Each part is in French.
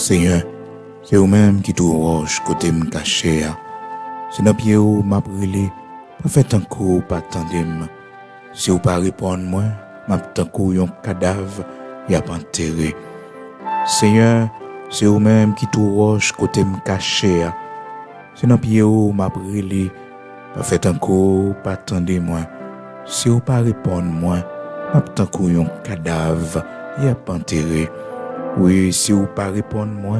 Seigneur, c'est vous-même qui tout roche côté me caché. C'est dans pied où m'a brûlé, pas fait un coup, pas tandem. Si vous pas répondre moi, m'a tant coup un cadavre, y a pas enterré. Seigneur, c'est vous-même qui tout roche côté me caché. C'est dans pied où m'a brûlé, pas fait un coup, pas tandem moi. Si vous pas répondre moi, m'a tant coup un cadavre, y a pas enterré. Oui, si vous pas répondre moi,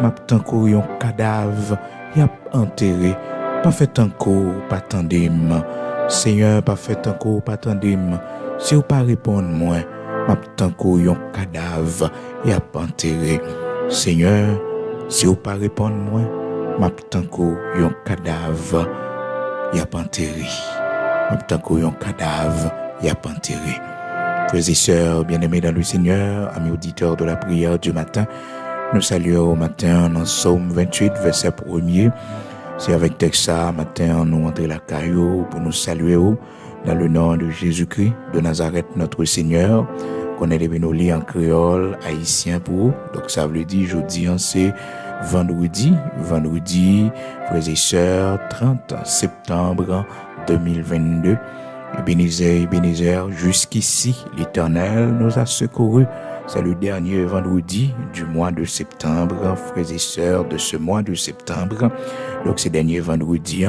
m'a tant coup un cadavre, y a enterré. Pas fait un coup, pas tandem. Seigneur, pas fait un coup, pas tandem. Si vous pas répondre moi, m'a tant coup un cadavre, y a enterré. Seigneur, si vous pas répondre moi, m'a tant coup un cadavre, y a enterré. M'a tant coup un cadavre, y a enterré. Frères et sœurs, bien-aimés dans le Seigneur, amis auditeurs de la prière du matin, nous saluons au matin dans Psaume 28, verset 1er. C'est avec texte ça, matin, nous entrons la caillou pour nous saluer dans le nom de Jésus-Christ de Nazareth, notre Seigneur, qu'on est les nos en créole, haïtien pour vous. Donc ça veut dire, jeudi, c'est vendredi, frères et sœurs, 30 septembre 2022. Ebenezer, jusqu'ici, l'Éternel nous a secourus. C'est le dernier vendredi du mois de septembre, frères et sœurs, de ce mois de septembre. Donc, ce dernier vendredi,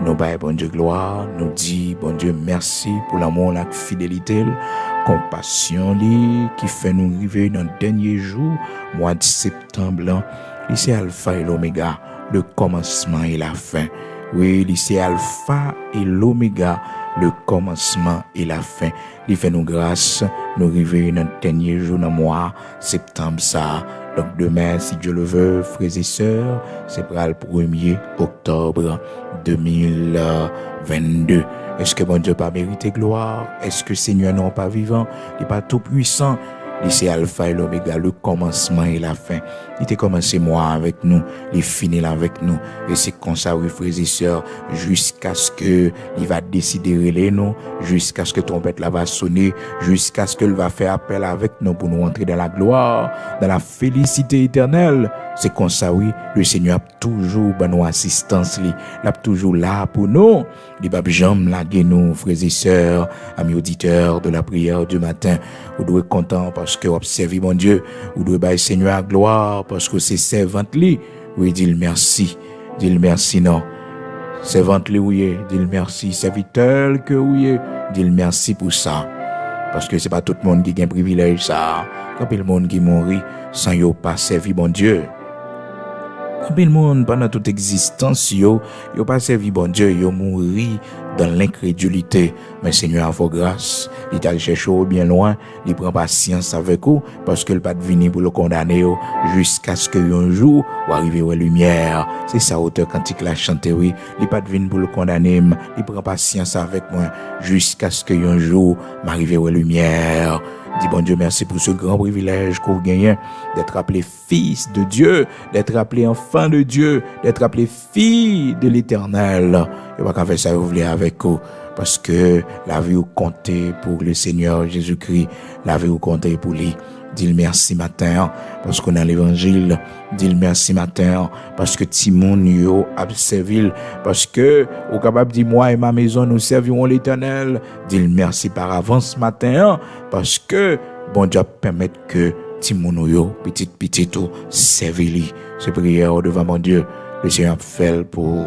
nous baillons bon Dieu gloire, nous dit bon Dieu merci pour l'amour, la fidélité, la compassion qui fait nous arriver dans le dernier jour, mois de septembre. C'est Alpha et l'Oméga, le commencement et la fin. Oui, c'est Alpha et l'Oméga, le commencement et la fin. Il fait nous grâce, nous arriver dans le dernier jour dans le mois septembre ça. Donc demain, si Dieu le veut, frères et sœurs, c'est pour le 1er octobre 2022. Est-ce que bon Dieu pas mérité gloire? Est-ce que Seigneur non pas vivant? Il n'est pas tout puissant? C'est Alpha et l'Oméga, le commencement et la fin. Il a commencé moi avec nous, il finit avec nous. Et c'est comme ça, oui, frères et sœurs, jusqu'à ce que il va décider de nous, jusqu'à ce que trompette là va sonner, jusqu'à ce qu'il va faire appel avec nous pour nous entrer dans la gloire, dans la félicité éternelle. C'est comme ça, oui, le Seigneur a toujours nos assistance, il a toujours là pour nous. Il va jamais laguer nous, frères et sœurs, amis auditeurs de la prière du matin. Vous devez être content parce que vous observez mon Dieu. Vous devez bailler Seigneur à gloire parce que c'est servante li. Oui, dis-le merci. Dis-le merci, non. Servante li, oui, dis-le merci. Serviteur que oui, dis-le merci pour ça. Parce que c'est pas tout le monde qui a un privilège ça. Quand le monde qui mourit sans yo pas servi bon Dieu. Quand le monde pendant toute existence yo pas servi bon Dieu, yo mouri dans l'incrédulité. Mais Seigneur a vos grâce, il t'a cherché bien loin, il prend patience avec vous parce que le pas venir pour le condamner jusqu'à ce que un jour ou arriver aux lumière. C'est ça auteur cantique la chanter oui, il pas venir pour le condamner, il prend patience avec moi jusqu'à ce que un jour m'arriver aux lumière. Dis bon Dieu merci pour ce grand privilège que vous gagnez d'être appelé fils de Dieu, d'être appelé enfant de Dieu, d'être appelé fille de l'Éternel. Et pas qu'à faire ça vous voulez avec vous parce que la vie vous comptez pour le Seigneur Jésus-Christ, la vie vous comptez pour lui. Dis-le merci matin parce qu'on a l'évangile. Dis-le merci matin parce que Timon yo a servi, parce que au capable dit moi et ma maison nous servirons l'Éternel. Dis-le merci par avance matin parce que bon Dieu permettre que Timon yo petit tout servir. C'est prière devant mon Dieu. Le Seigneur fait pour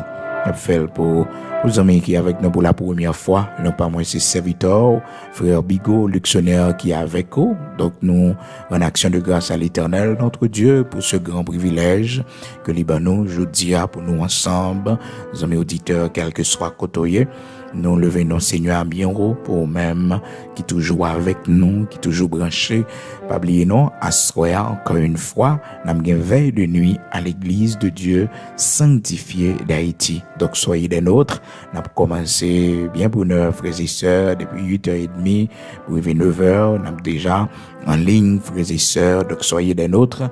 aux amis qui est avec nous pour la première fois, non pas moi c'est serviteur, frère Bigot, Luxonnaire qui est avec nous. Donc nous, en action de grâce à l'Éternel, notre Dieu, pour ce grand privilège que Libanon, je dis pour nous ensemble, les amis auditeurs, quel que soit côtoyé, nous levons nos Seigneur à bien haut pour même qui toujours avec nous, qui toujours branché. Pas oublier non, à soir encore une fois, nous avons une veille de nuit à l'église de Dieu sanctifiée d'Haïti. Donc soyez des nôtres. Nous avons commencé bien pour nos frères et sœurs depuis 8h30 pour 9h. Nous avons déjà en ligne, frères et sœurs. Donc soyez des nôtres.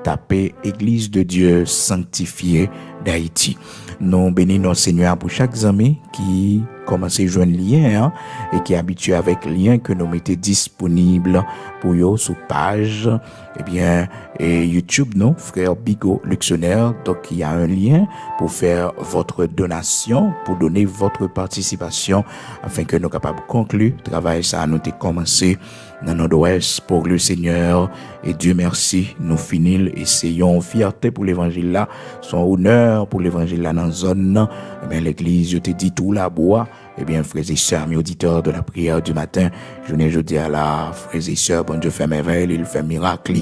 taper Église de Dieu sanctifiée d'Haïti. Nous bénissons Seigneur pour chaque ami qui commence à joindre lien et qui est habitué avec lien que nous mettons disponible pour eux sur page et YouTube, non, frère Bigot Luxonnaire. Donc, il y a un lien pour faire votre donation, pour donner votre participation afin que nous capables de conclure le travail. Ça a nous commencé dans Nord-Ouest pour le Seigneur. Et Dieu merci, nous finissons, essayons fierté pour l'évangile là, son honneur pour l'évangile là dans la zone. L'église, je te dis tout la bois. Frères et sœurs, mes auditeurs de la prière du matin, je dis à la frères et sœurs, bon Dieu fait merveille, il fait miracle.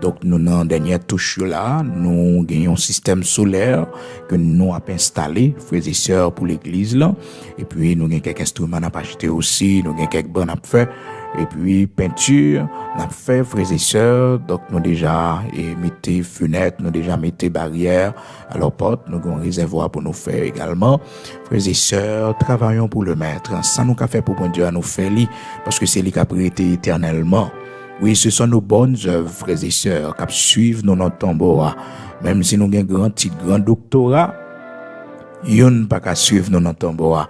Donc, nous, dans la dernière touche là, nous gagnons un système solaire que nous avons installé, frères et sœurs, pour l'église là. Et puis, nous avons quelques instruments à acheter aussi, nous avons quelques bancs à faire. Et puis, peinture, nous avons fait, frères et sœurs. Donc, nous déjà mis fenêtres, nous déjà mis barrières à leur porte. Nous avons un réservoir pour nous faire également. Frères et sœurs, travaillons pour le maître. Ça nous a fait pour bon Dieu à nous faire, parce que c'est lui qui a prêté éternellement. Oui, ce sont nos bonnes œuvres, frères et sœurs, qui suivent nos tambours. Même si nous avons un grand titre, grand doctorat, ils n'ont pas qu'à suivre nos tambours.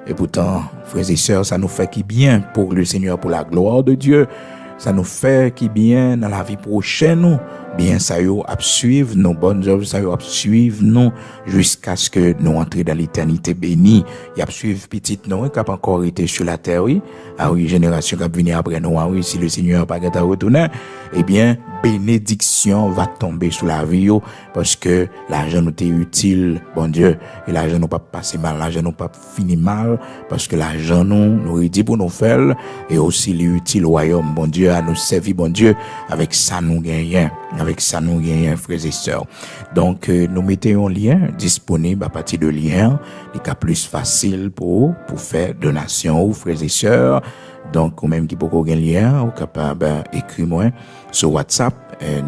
Et pourtant, frères et sœurs, ça nous fait qui bien pour le Seigneur, pour la gloire de Dieu. Ça nous fait qui bien dans la vie prochaine, nous. Bien, ça y a suivre nos bonnes œuvres, ça y a suivre nous jusqu'à ce que nous entrions dans l'éternité bénie. Il y a suivre petite nous, qui a encore été sur la terre, oui. Ah oui, génération qui va venir après nous, ah oui, si le Seigneur n'a pas retourné, bénédiction va tomber sur la vie, parce que l'argent nous est utile, bon Dieu, et l'argent nous pas passer mal, l'argent nous pas fini mal, parce que l'argent nous est dit pour nous faire, et aussi l'utile au royaume, bon Dieu, à nous servir, bon Dieu, avec ça nous gagnons. Avec ça, nous gagnons, frères et sœurs. Donc, nous mettons un lien disponible à partir de lien, qui est plus facile pour faire donation aux frères et sœurs. Donc, ou même qui peut gagner lien, ou capable d'écrire moi sur WhatsApp,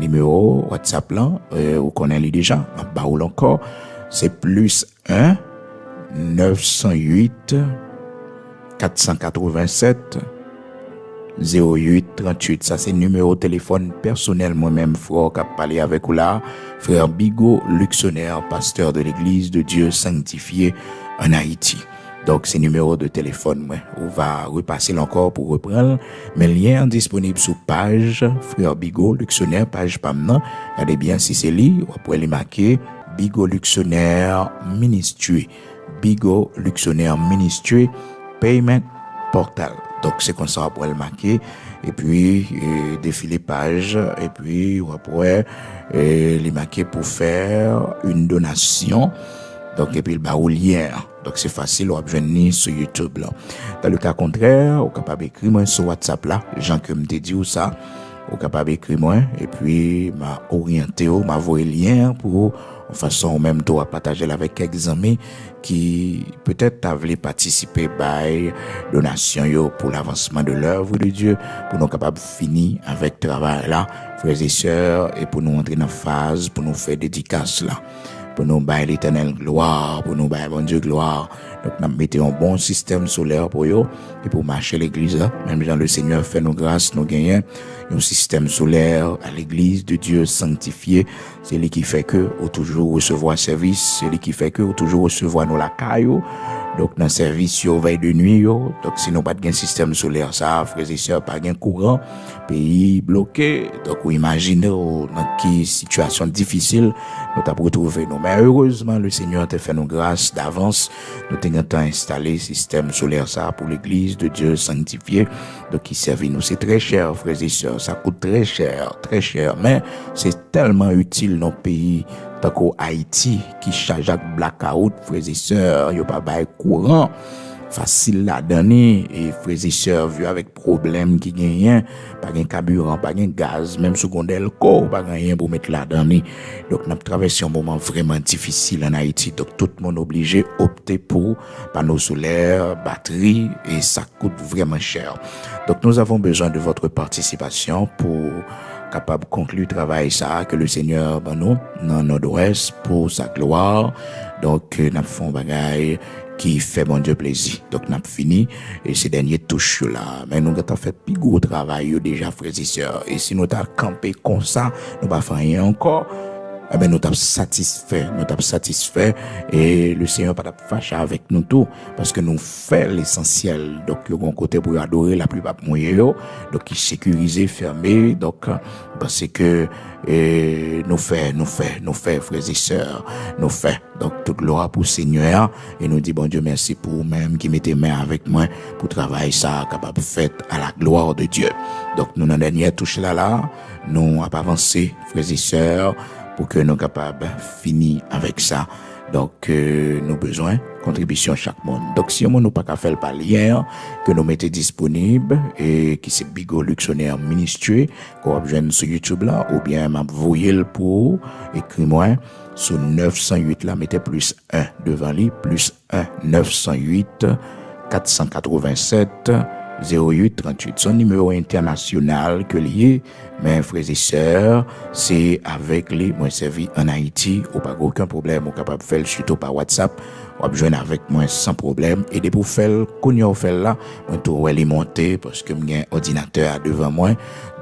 numéro WhatsApp là, ou connaît déjà, bah ou encore, c'est plus 1 908 487 0838. Ça, c'est numéro de téléphone personnel, moi-même, frère, qui a parlé avec vous là. Frère Bigot Luxonnaire, pasteur de l'église de Dieu sanctifié en Haïti. Donc, c'est numéro de téléphone, moi. On va repasser encore pour reprendre. Mais lien disponible sous page, frère Bigot Luxonnaire, page PAMNA. Regardez bien si c'est lui, on pourrait les marquer. Bigot Luxonnaire Ministry. Bigot Luxonnaire Ministry. Payment Portal. Donc, c'est comme ça, on pourrait le marquer. Et puis, défiler page. Et puis, on pourrait les marquer pour faire une donation. Donc, et puis, le lien. Donc, c'est facile, on va venir sur YouTube, là. Dans le cas contraire, on est capable d'écrire moi sur WhatsApp, là. Les gens qui me dit ou ça, on est capable d'écrire moi. Et puis, m'a orienté, m'a envoyé le lien pour, en façon, même, toi, partager avec quelques amis qui, peut-être, avaient participé à donation, pour l'avancement de l'œuvre de Dieu, pour nous capables de finir avec le travail, là, frères et sœurs, et pour nous entrer dans la phase, pour nous faire dédicace, là. Pour nous bailler l'éternel gloire, pour nous bailler bon Dieu gloire. Donc, nous mettons un bon système solaire pour eux, et pour marcher l'église, là. Même quand le Seigneur fait nos grâces, nous gagnons un système solaire à l'église de Dieu sanctifié. C'est lui qui fait que, ou toujours recevoir service, c'est lui qui fait que, ou toujours recevoir nos lacailles. Donc, dans le service, yo veille de nuit, yo. Donc, si nous pas de système solaire, ça, frères et sœurs, pas de courant, pays bloqué. Donc, vous imaginez, dans quelle situation difficile, nous t'avons retrouvé nous. Mais heureusement, le Seigneur t'a fait nos grâces d'avance. Nous t'avons installé système solaire, ça, pour l'église de Dieu sanctifié. Donc, qui servit nous. C'est très cher, frères et sœurs. Ça coûte très cher. Mais, c'est tellement utile dans le pays. Tant qu'au Haïti, qui charge avec blackout, frères et sœurs, y'a pas de courant, facile la donner, et frères et sœurs, vu avec problème qui gagnent, pas de carburant, pas de gaz, même secondaire, pas de rien pour mettre la donner. Donc, nous avons traversé un moment vraiment difficile en Haïti. Donc, tout le monde obligé d'opter pour panneaux solaires, batteries, et ça coûte vraiment cher. Donc, nous avons besoin de votre participation pour capable de conclure le travail ça que le Seigneur nous dans Nord-Ouest pour sa gloire. Donc nous faisons bagaille qui fait bon Dieu plaisir. Donc n'a fini et ces derniers touches là, mais nous avons fait plus gros travail déjà frères et sœurs. Et si nous t'as campé comme ça, nous pas faire rien encore. Eh ben, nous t'avons satisfait et le Seigneur pas fâché avec nous tout parce que nous fait l'essentiel. Donc, le bon côté pour adorer la plupart moyen donc qui sécurisé, fermé, donc parce que nous fait frères et sœurs, nous fait donc toute gloire pour le Seigneur et nous dit bon Dieu merci pour vous-même qui mettez main avec moi pour travailler ça capable fait à la gloire de Dieu. Donc nous dans la dernière touche là nous avons avancé frères et sœurs pour que nous soyons capables de finir avec ça. Donc, nous avons besoin de contribution chaque monde. Donc, si on n'a pas qu'à faire le lien que nous mettons disponible et qui c'est Bigo Luxonnaire Ministry, qu'on va joindre sur YouTube là, ou bien m'a voyé pour écris-moi sur 908 là, mettez plus 1 devant lui, plus 1 908 487 0838. Son numéro international que lié, mes frères et sœurs, c'est avec les moi servi en Haïti, ou pas aucun problème, ou capable de faire surtout par WhatsApp, ou joindre avec moi sans problème. Et de pour faire qu'on y a fait là, moi tout les monter parce que j'ai un ordinateur devant moi,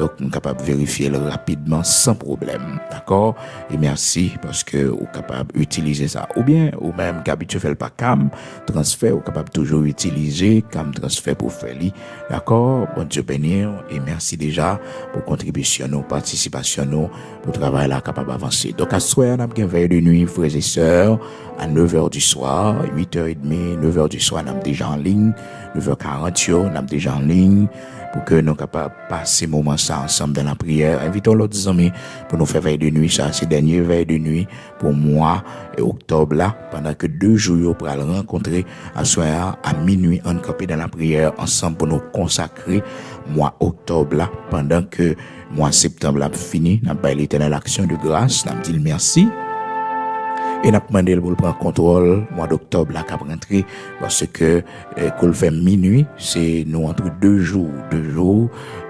donc je suis capable de vérifier rapidement sans problème. D'accord? Et merci parce que vous capable d'utiliser ça. Ou bien, ou même qu'habitude fait pas cam transfert, ou capable toujours utiliser cam transfert pour faire li. D'accord? Bon Dieu bénir et merci déjà pour contribution, nos participation, nous pour travail là capable d'avancer. Donc à ce soir, on a bien veille de nuit, frères et sœurs, à 9h du soir, 8h30, 9h du soir, on a déjà en ligne, 9h40, on a déjà en ligne pour que nous capables de passer moment ça ensemble dans la prière. Invitons l'autre amis pour nous faire veille de nuit, ça, c'est dernier veille de nuit pour moi et octobre là, pendant que 2 jours pour aller rencontrer à soir à minuit en campé dans la prière ensemble pour nous consacrer mois octobre là, pendant que mois septembre là fini, n'a pas l'éternel action de grâce, n'a dit merci. Et n'a demandé pour prendre contrôle mois d'octobre là cap rentrer parce que qu'on fait minuit, c'est nous entre 2 jours,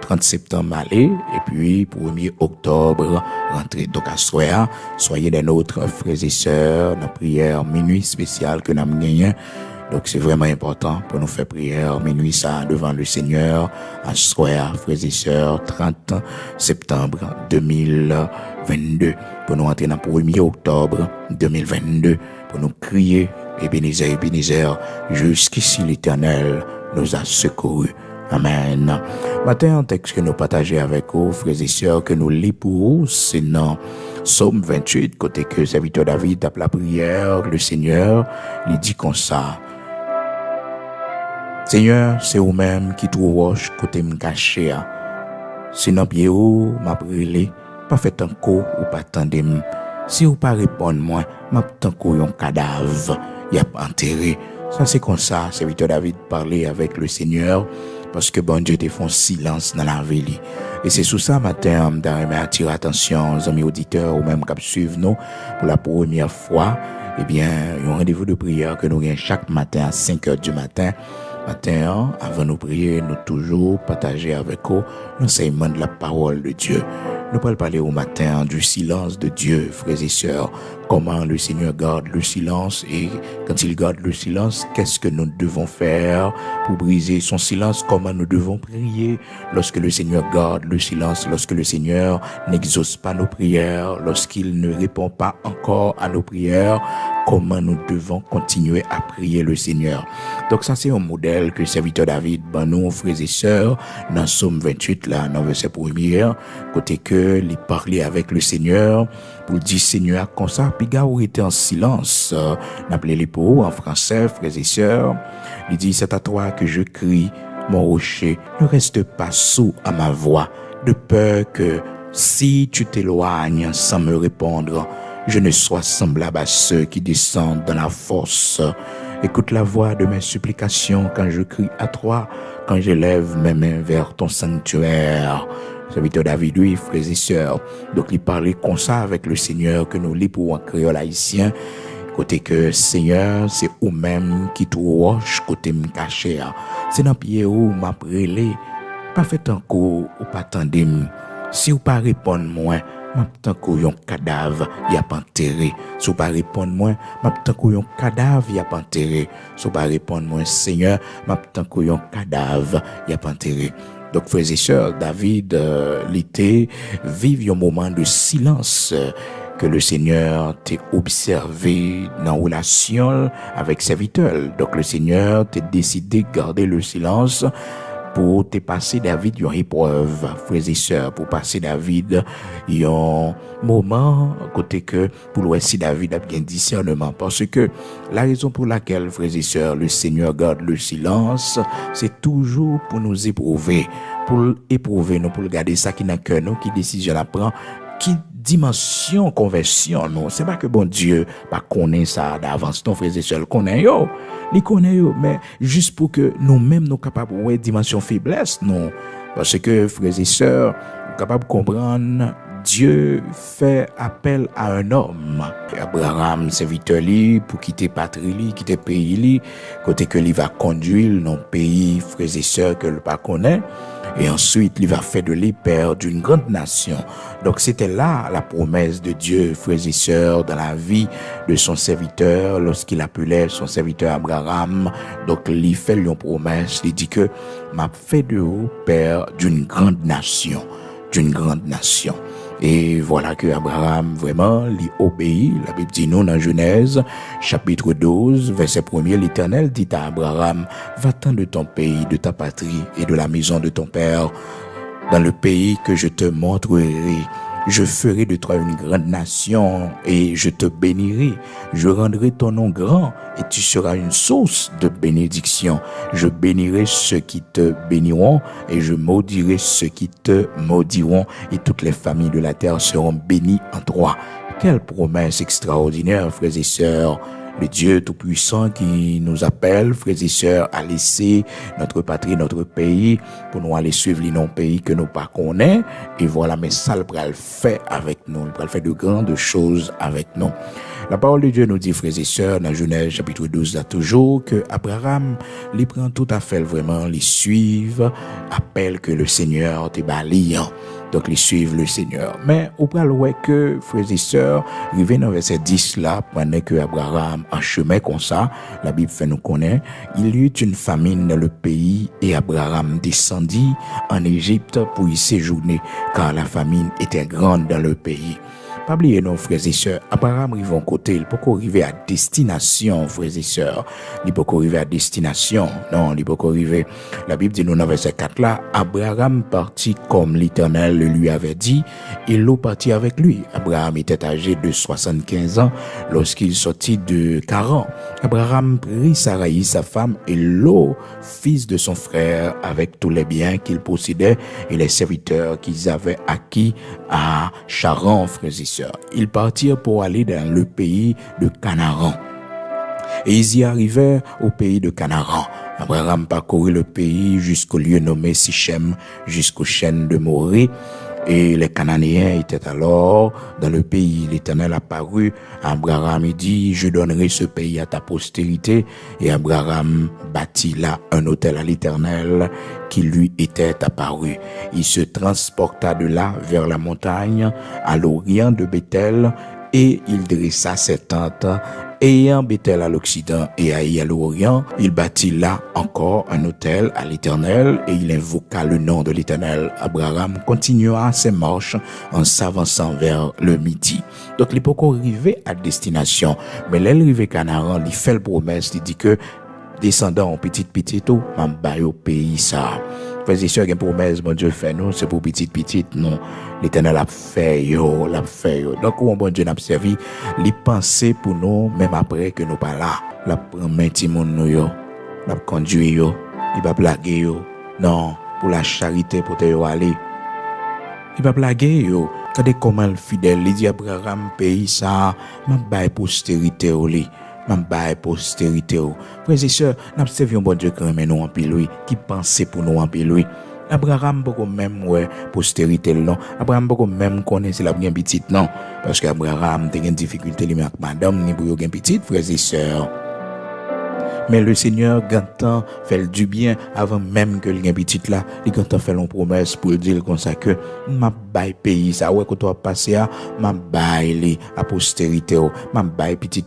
30 septembre aller et puis 1er octobre rentrer. Donc à soir, soyez des nôtres frères et sœurs, dans prière minuit spéciale que nous avons gagné. Donc c'est vraiment important pour nous faire prière minuit ça devant le Seigneur à soir frères et sœurs 30 septembre 2022 pour nous entrer dans le 1er octobre 2022 pour nous crier Ebenezer jusqu'ici l'Éternel nous a secourus. Amen. Matin, un texte que nous partageons avec vous, frères et sœurs, que nous lisons pour vous, c'est dans Psaume 28, côté que serviteur David tape la prière, le Seigneur, il dit comme ça. Seigneur, c'est vous-même qui trouve roche côté me caché. Si non pied ou m'a brûlé, pas fait encore ou pas tendez. Si ou pas répondre moi, m'a tanko yon cadavre, y a pas enterré. Ça c'est comme ça, serviteur David parlait avec le Seigneur parce que bon Dieu te font silence dans la vie. Et c'est sous ça matin d'aimer attirer attention aux amis auditeurs ou même qui suivent nous pour la première fois. Eh bien, il y a un rendez-vous de prière que nous avons chaque matin à 5h du matin. Matin, avant de prier, nous toujours partager avec vous l'enseignement de la parole de Dieu. Nous allons parler au matin du silence de Dieu, frères et sœurs. Comment le Seigneur garde le silence et quand il garde le silence, qu'est-ce que nous devons faire pour briser son silence? Comment nous devons prier lorsque le Seigneur garde le silence, lorsque le Seigneur n'exauce pas nos prières, lorsqu'il ne répond pas encore à nos prières? Comment nous devons continuer à prier le Seigneur? Donc ça c'est un modèle que le serviteur David, nous, frères et sœurs, dans Psaume 28, là, dans verset 1er, côté que il parlait avec le Seigneur, pour dire Seigneur, comme ça, puis gars, où était en silence, n'appelez les pour en français, frères et sœurs, il dit, c'est à toi que je crie, mon rocher, ne reste pas sourd à ma voix, de peur que si tu t'éloignes sans me répondre, je ne sois semblable à ceux qui descendent dans la fosse. Écoute la voix de mes supplications quand je crie à toi, quand je lève mes mains vers ton sanctuaire. Serviteur David, oui, frères et sœurs. Donc, il parlait comme ça avec le Seigneur que nous lisons pour un créole haïtien. Côté que Seigneur, c'est vous-même qui te roche, côté me caché. C'est dans pied où m'a prélé. Pas fait encore ou pas tendez. Si ou pas répondre moi, m'attend qu'on cadavre y a pas enterré. Si pas répondre moi, m'attend qu'on cadavre y a pas enterré. Si pas répondre moi, Seigneur, m'attend qu'on cadavre y a pas enterré. Donc, frères et sœurs, David, l'été, vive un moment de silence que le Seigneur t'a observé dans la relation avec serviteur. Donc, le Seigneur t'a décidé de garder le silence pour te passer David une épreuve, frères et sœurs, pour passer David un moment côté que pour voir si David a bien discernement. Parce que la raison pour laquelle, frères et sœurs, le Seigneur garde le silence, c'est toujours pour nous éprouver, nous, pour regarder ça qui n'a que nous, qui décision la prend, qui dimension conversion non, c'est pas que bon Dieu pas connaît ça d'avance, non frères et sœurs, connaît yo, il connaît yo, mais juste pour que nous-mêmes nous capables ouais dimension faiblesse non, parce que frères et sœurs, capables de comprendre Dieu fait appel à un homme. Abraham, serviteur li, pour quitter patrie li, quitter pays li, côté que il va conduire dans pays, frères et sœurs, que le pas connaît. Et ensuite, il va faire de lui père d'une grande nation. Donc, c'était là la promesse de Dieu, frères et sœurs, dans la vie de son serviteur, lorsqu'il appelait son serviteur Abraham. Donc, il fait une promesse, il dit que m'a fait de vous père d'une grande nation, d'une grande nation. Et voilà que Abraham vraiment lui obéit. La Bible dit nous dans Genèse chapitre 12 verset 1er, l'Éternel dit à Abraham, va-t'en de ton pays, de ta patrie et de la maison de ton père dans le pays que je te montrerai. Je ferai de toi une grande nation et je te bénirai. Je rendrai ton nom grand et tu seras une source de bénédiction. Je bénirai ceux qui te béniront et je maudirai ceux qui te maudiront et toutes les familles de la terre seront bénies en toi. Quelle promesse extraordinaire, frères et sœurs. Le Dieu Tout-Puissant qui nous appelle, frères et sœurs, à laisser notre patrie, notre pays, pour nous aller suivre les non-pays que nous pas connaissons. Et voilà, mais ça, le pral fait avec nous. Le pral fait de grandes choses avec nous. La parole de Dieu nous dit, frères et sœurs, dans Genèse chapitre 12, là toujours, que Abraham, les prend tout à fait vraiment, les suivent, appelle que le Seigneur te baliant. Donc, ils suivent le Seigneur. Mais, au pral, ouais, que, frères et sœurs, arrivé dans verset 10 là, pendant que Abraham, en chemin comme ça, la Bible fait nous connaître, il y eut une famine dans le pays et Abraham descendit en Égypte pour y séjourner, car la famine était grande dans le pays. Pas oublier nos frères et sœurs, Abraham arrive en côté, il peut arriver à destination, frères et sœurs. Il peut arriver à destination. Non, il peut arriver. La Bible dit nous dans verset 4 là, Abraham partit comme l'Éternel le lui avait dit, et Lot partit avec lui. Abraham était âgé de 75 ans lorsqu'il sortit de Charan. Abraham prit Sarai, sa femme, et Lot, fils de son frère, avec tous les biens qu'il possédait et les serviteurs qu'ils avaient acquis à Charan, frères et sœurs. Ils partirent pour aller dans le pays de Canaan. Et ils y arrivèrent au pays de Canaan. Abraham parcourut le pays jusqu'au lieu nommé Sichem, jusqu'aux chaînes de Morée. Et les Cananéens étaient alors dans le pays. L'Éternel apparut à Abraham et dit, je donnerai ce pays à ta postérité. Et Abraham bâtit là un autel à l'Éternel qui lui était apparu. Il se transporta de là vers la montagne à l'orient de Bethel et il dressa ses tentes. Ayant Bethel à l'Occident et Haï à l'Orient, il bâtit là encore un autel à l'Éternel et il invoqua le nom de l'Éternel. Abraham continua ses marches en s'avançant vers le midi. Donc, il peut arriver à destination. Mais là, il arrive à Canaan, il fait la promesse, il dit que descendant en petit tout, m'en au pays ça. Frères et sœurs, une promesse, bon Dieu fait nous, c'est pour petit, non. L'Éternel a fait yo. Donc, où bon Dieu n'a servi, les pensées pour nous, même après que nous pas là. La promesse, ti moun nous yo, la conduit yo, il va blaguer yo. Non, pour la charité, pour te yo aller. Il va blaguer yo. Regardez comment le fidèle, il dit Abraham, pays ça, m'en bail postérité au lit. M'en bail postérité. Frères et sœurs, nous servons bon Dieu quand même nous en pile, qui pense pour nous en pile. Abraham beaucoup même ouais postérité non. Abraham beaucoup même connaît c'est la bien petite non parce qu'Abraham a une difficulté lui avec madame ni pour une petite frères et sœurs. Mais le Seigneur, gantan, fait du bien avant même que le petit là, il gantan fait une promesse pour dire comme ça que m'a bail pays ça ouais que toi passé à m'a bail li à postérité m'a bail petit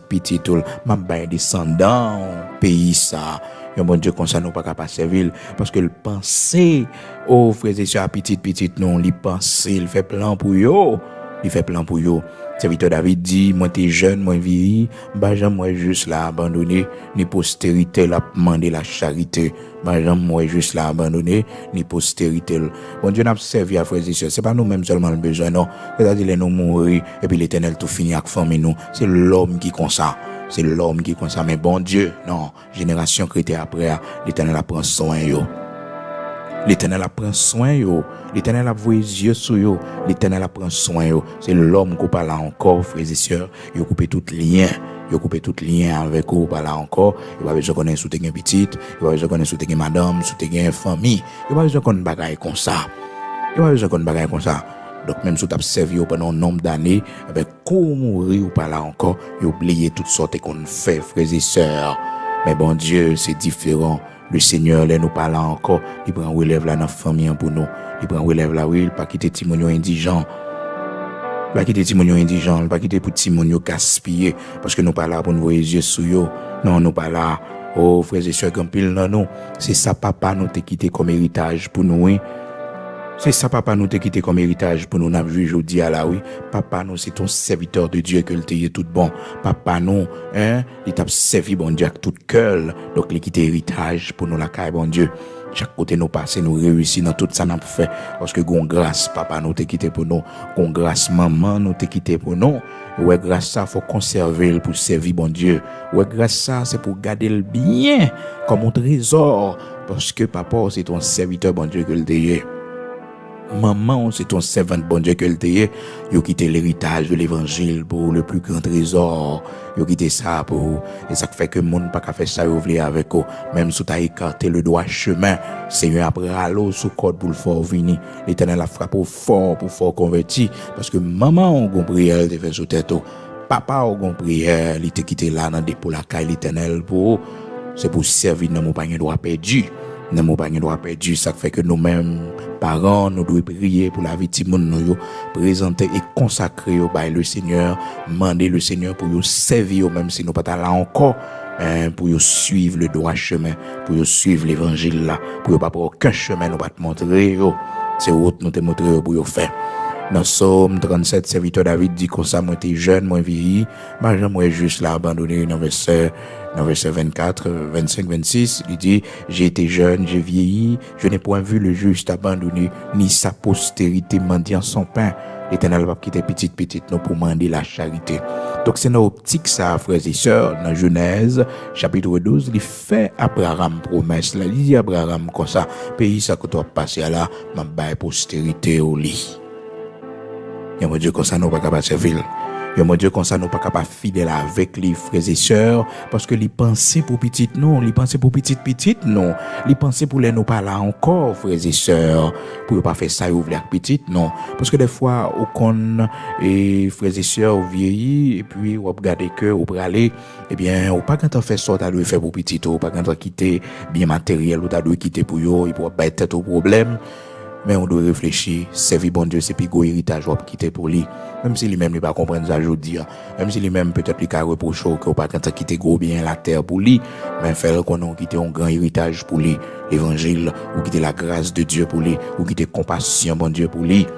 m'a bail descendant pays ça. Un bon Dieu comme ça nous pas capable servir parce que le penser aux frères et sœurs petit non, il pense, il fait plan pour yo, il fait plan pour yo. Serviteur David dit moi t'es jeune, moi vieilli, bah j'aime moi juste là abandonné, ni postérité l'a demander la charité. Bah j'aime moi juste là abandonné, ni postérité. Bon Dieu n'a servi à frères et sœurs, c'est pas nous mêmes seulement le besoin non, c'est-à-dire les nous mourir et puis l'Éternel tout fini avec famille nous, c'est l'homme qui comme ça. C'est l'homme qui comme ça, mais bon Dieu, non, génération chrétienne après, l'Éternel a pris soin yo. L'Éternel a pris soin yo. L'Éternel a voué les yeux sur yo. L'Éternel a pris soin yo. C'est l'homme qui parle encore, frères et sœurs. Il a coupé tout lien. Il a coupé tout lien avec vous, parle encore. Il va besoin connaître sous tes petite. Il va besoin connaître sous tes madame, sous tes famille. Il va besoin connaître bagaille comme ça. Il va besoin connaître bagaille comme ça. Donc même si tu as servi pendant un nombre d'années, comment mourir ou pas là encore, et oublier toutes sortes qu'on fait, frères et sœurs. Mais bon Dieu, c'est différent. Le Seigneur, là, nous parle encore, il prend relève là dans la famille pour nous. Il prend relève là, oui, il pas quitter Timonio indigent. Il pas quitter Timonio indigent, il pas quitter pour Timonio gaspillé, parce que nous pas là pour nous voir les yeux sur eux. Non, nous pas là. Oh, frères et sœurs, comme pile, non. C'est ça, papa, nous t'a quitté comme héritage pour nous, oui. C'est ça, papa, nous t'a quitté comme héritage pour nous n'a vu aujourd'hui à la oui. Papa, nous, c'est ton serviteur de Dieu que le t'ayé tout bon. Papa, nous, il t'a servi, bon Dieu, avec tout cœur. Donc, il quitté héritage pour nous la caille, bon Dieu. Chaque côté nous passer, nous réussir dans tout ça nous fait. Parce que, gon grâce, papa, nous t'a quitté pour nous. Gon grâce, maman, nous t'a quitté pour nous. Ouais, grâce ça, faut conserver pour servir, bon Dieu. Ouais, grâce ça, c'est pour garder le bien comme un trésor. Parce que, papa, c'est ton serviteur, bon Dieu, que le t'ayé. Maman, c'est ton servant, bon Dieu, que le t'ayé. Yo quitté l'héritage de l'évangile pour le plus grand trésor. Yo quitté ça pour, et ça fait que le monde pas qu'à faire ça, yo vle avec eux. Même si t'as écarté le droit chemin, Seigneur après à l'eau sous code pour le fort venir. L'Éternel a frappé au fort pour fort converti. Parce que maman, on gon prière, te fait sous tête. Papa, on gon prière, il te quitté là, dans des pour la caille l'Éternel pour, c'est pour servir dans mon panier droit perdu. Dans mon panier droit perdu, ça fait que nous-mêmes, parents, nous devons prier pour la vie de monde, nous présenter et consacrer au bail le Seigneur, demander le Seigneur pour nous servir, même si nous pas là encore, pour nous suivre le droit chemin, pour nous suivre l'évangile là, pour nous pas pour aucun chemin nous pas te montrer, c'est autre nous te montrer pour nous faire. Dans Somme 37, serviteur David dit comme ça, moi t'es jeune, moi vieilli, moi j'aimerais juste là abandonner dans verset 24, 25, 26, il dit, j'ai été jeune, j'ai vieilli, je n'ai point vu le juste abandonné, ni sa postérité mendiant son pain. L'Éternel va quitter petite, nous pour demander la charité. Donc c'est dans optique ça, frères et sœurs, dans Genèse, chapitre 12, il fait Abraham promesse, là, il dit Abraham comme ça, pays ça que tu vas passer là, ma baille postérité au lit. Et mon Dieu, comme ça, nous pas capable de servir. Et mon Dieu, comme ça, nous pas capable de fidèle avec les frères et sœurs, parce que les pensées pour petite, non, les pensées pour petite, non, les pensées pour les nous pas là encore, frères et sœurs, pour pas faire ça, ouvrir avec petite, non, parce que des fois, au con, et frères et sœurs, vieillit, et puis, on regarde que, ou pour aller, eh bien, ou pas quand on fait ça, t'as dû faire pour petite, ou pas quand on quitter bien matériel, ou t'as dû quitter pour yo, il pourra pas être tête au problème. Mais on doit réfléchir, servir bon Dieu, c'est plus gros héritage ou quitter pour lui. Même si lui-même ne pas comprendre ça aujourd'hui, même si lui-même peut-être lui a reproché que pas quand quitter gros bien la terre pour lui, mais faire qu'on a quitté un grand héritage pour lui, l'évangile, ou quitter la grâce de Dieu pour lui, ou quitter compassion bon Dieu pour lui.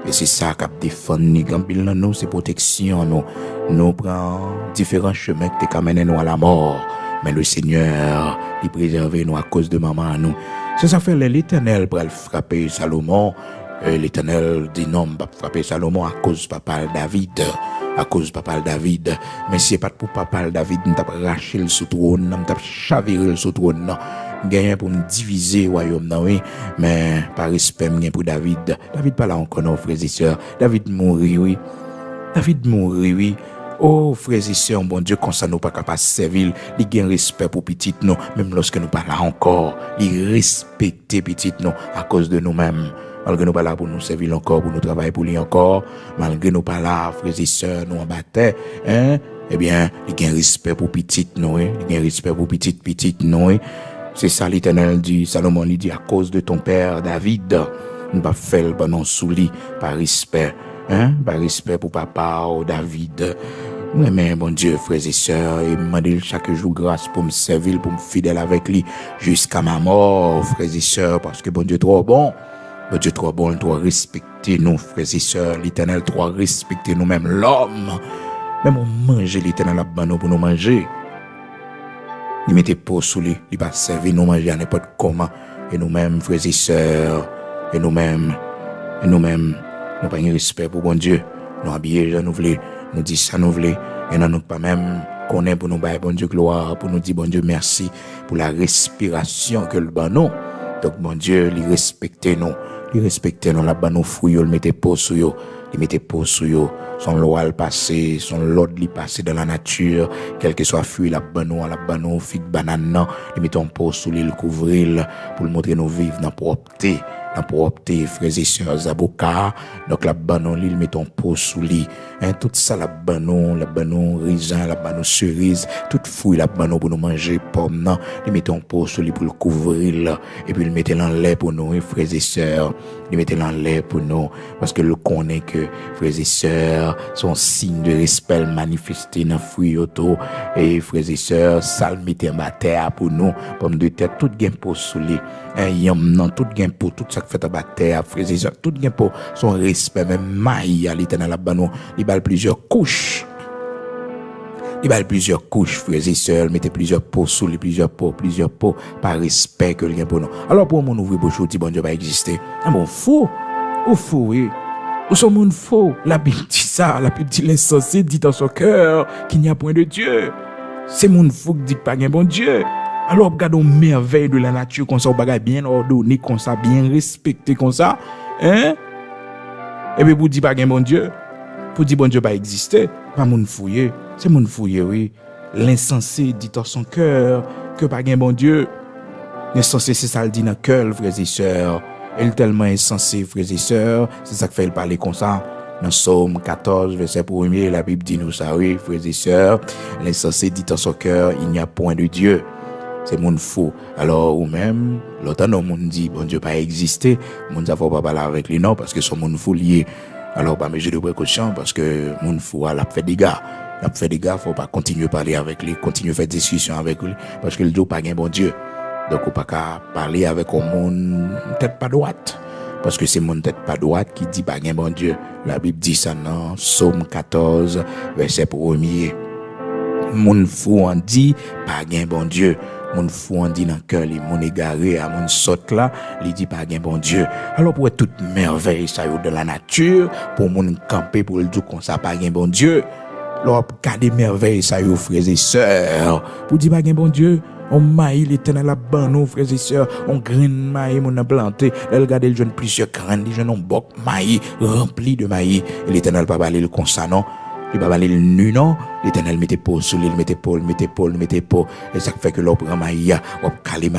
Et c'est ça qui défend nous, c'est protection, nous prend différents chemins qui amènent nous à la mort. Mais le Seigneur, il préserve nous à cause de maman nous. C'est ça fait l'Éternel pour frapper Salomon. L'Éternel dit non, va frapper Salomon à cause de papa David. À cause de papa David. Mais si c'est pas pour papa David, nous t'a raché le sous trône, nous t'a chaviré le sous trône. Gagné pour nous diviser le royaume, oui. Mais par respect, pour David. David pas là encore, non, frères et sœurs. David mourit, oui. David mourit, oui. Oh, frères et sœurs, bon Dieu, comme ça nous pas capable de servir, il gagne respect pour petit nous, même lorsque nous pas là encore, il respecte petit nous à cause de nous-mêmes. Malgré nous pas là pour nous servir encore, pour nous travailler pour lui encore, malgré nous pas là, frères et sœurs, nous en bataille, eh bien, il y a un respect pour petite nous, il y a un respect pour petite nous. C'est ça l'Éternel dit, Salomon lui dit, à cause de ton père David, nous va faire le non sous lit par respect, par respect pour papa ou David. Mais bon Dieu, frères et sœurs, et me demande chaque jour grâce pour me servir, pour me fidèle avec lui jusqu'à ma mort, frères et sœurs, parce que bon Dieu trop bon. Bon Dieu trop bon, il doit respecter nous, frères et sœurs. L'Éternel doit respecter nous-mêmes, l'homme. Même on mange l'Éternel à nous pour nous manger. Il mettait pas sous lui, il va servir nous manger à n'importe comment. Et nous-mêmes, frères et sœurs, et nous-mêmes, nous pas de respect pour bon Dieu. Nous habiller, nous voulons, nous dire ça, nous voulons. Et nous pas même connaître pour nous bailler bon Dieu gloire, pour nous dire bon Dieu merci pour la respiration que le ban nous. Donc bon Dieu, il respecte nous. Il respecte nous, là-bas nous fruits, il mettait pas sous yo, il mettait pas sous yo. Son loi le passé, son lot li passé dans la nature, quel que soit fruit là-bas nous, fig banane, il mettait pas sous lui, le couvrir pour le montrer nous vivre dans propreté. La propreté, frères et sœurs, avocats. Donc, la banon, il met ton pot sous lit. Tout ça, la banon, raisin, la banon, cerise, toute fouille, la banon pour nous manger, pomme, non. Il met ton pot sous lit pour le couvrir, et puis il mettait dans l'air pour nous, frères et sœurs. Il mettait dans l'air pour nous, parce que le connaît que, frères et sœurs, son signe de respect manifesté dans fruit auto, et frères et sœurs, ça le mettait en terre pour nous, pomme de terre, tout gain pot sous lit. Yam, non, tout gain pot, tout ça fait à terre, frères et sœurs, tout gain pour son respect, même maille à l'Éternel là-bas, il bal plusieurs couches. Il bal plusieurs couches, frères et sœurs, mettez plusieurs pots sous les plusieurs pots, par respect que le gain pour nous. Alors pour mon ouvrir bouche, dit bon Dieu va exister. Ah bon, faux, ou faux, oui. Ou son monde faux. La Bible dit ça, la Bible dit l'insensé dit dans son cœur qu'il n'y a point de Dieu. C'est mon faux qui dit pas un bon Dieu. Alors, regardons merveille de la nature, comme ça, on bagaille bien ordonné, comme ça, bien respecté, comme ça. Et puis, pour dire pas un bon Dieu, pour dire bon Dieu pas exister, pas mon fouillé. C'est mon fouillé, oui. L'insensé dit dans son cœur que pas un bon Dieu. L'insensé, c'est ça le dit dans le cœur, frères et sœurs. Elle est tellement insensé, frères et sœurs. C'est ça que fait parler comme ça. Dans Psaume 14, verset 1er, la Bible dit nous ça, oui, frères et sœurs. L'insensé dit dans son cœur, il n'y a point de Dieu. C'est mon fou. Alors, ou même, l'autre, non, mon dit, bon Dieu, pas exister. Mon ne faut pas parler avec lui, non, parce que son mon fou lié. Alors, pas mesure de précaution, parce que mon fou, elle a fait des gars. Il a fait des gars, faut pas continuer à parler avec lui, continuer à faire des discussions avec lui, parce que le Dieu pas un bon Dieu. Donc, on pas qu'à parler avec un monde tête pas droite. Parce que c'est mon tête pas droite qui dit pas un bon Dieu. La Bible dit ça dans Psaume 14, verset 1er. Mon fou en dit pas un bon Dieu. Mon fou en dit dans le cœur, mon égaré à mon saute là, il dit pas un bon Dieu. Alors pour être toute merveille ça de la nature, pour mon camper pour le dire qu'on ça pas un bon Dieu. Alors garder merveille ça frères et sœurs, pour dire pas un bon Dieu. On maille l'Éternel à ban frères et sœurs, on graine maille mon a planté, elle regarde le jeune plusieurs graines, les jeunes on boc maille rempli de maille, et l'Éternel pas baler le comme ça non. Il va aller nu non, l'Éternel mettait pas sous lui, mettait pas, et ça fait que l'on prend maïa, on calé,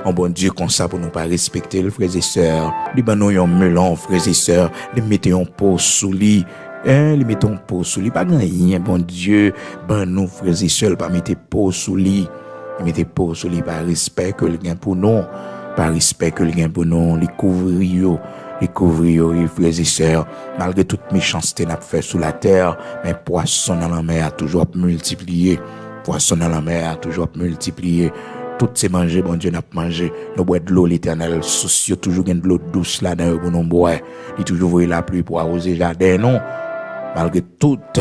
on bon Dieu comme ça pour nous pas respecter les frères et sœurs. Les banon yon melon frères et sœurs, les mettez en pot sous lui. Les mettons pot sous lui, pas rien, bon Dieu, ben nous frères et sœurs, pas mettez pot sous lui, mettez pot sous lui par respect que le gain pour nous, par respect que le gain pour nous, les couvrir les frères et sœurs, malgré toute méchanceté n'a fait sous la terre, mais poisson dans la mer a toujours multiplié, poisson dans la mer a toujours multiplié. Tout c'est manger, bon Dieu n'a pas mangé. Nous boire de l'eau, l'Éternel, soucieux, toujours gain de l'eau douce là dans pour nous boire. Il toujours voyait la pluie pour arroser jardin, non. Malgré toute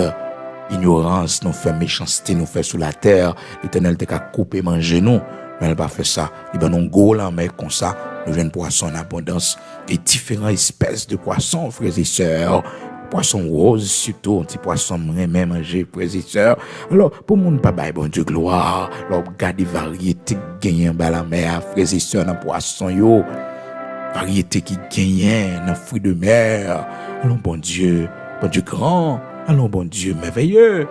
ignorance, nous fait méchanceté, nous fait sous la terre, l'Éternel t'a coupé manger nous, mais elle pas fait ça. Il ben non go là, mais comme ça, nous jeunes poissons en abondance et différentes espèces de poissons, frères et sœurs. Poisson rose, surtout, un petit poisson même manger, frères et sœurs. Alors, pour mon papa, bon Dieu, gloire, alors, regardez variété qui gagne dans la mer, frères et sœurs, dans poisson, yo. Variété qui gagne dans fruits de mer. Alors, bon Dieu grand. Alors, bon Dieu, merveilleux.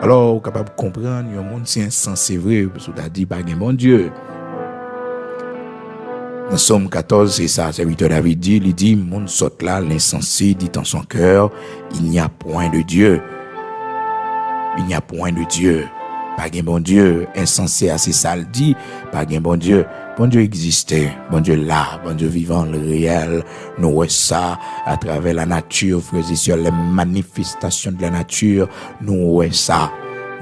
Alors, capable de comprendre, il y a un monde si insensé, vrai, parce que tu as dit, pas bon Dieu. Dans Somme 14, c'est ça, serviteur David dit, il dit, monde saute là, l'insensé dit en son cœur, il n'y a point de Dieu. Il n'y a point de Dieu. Pas de bon Dieu. Insensé, c'est ça le dit, pas de bon Dieu. Bon Dieu existait, bon Dieu là, bon Dieu vivant, le réel. Nous voyons ça à travers la nature, frères et sœurs, les manifestations de la nature, nous voyons ça,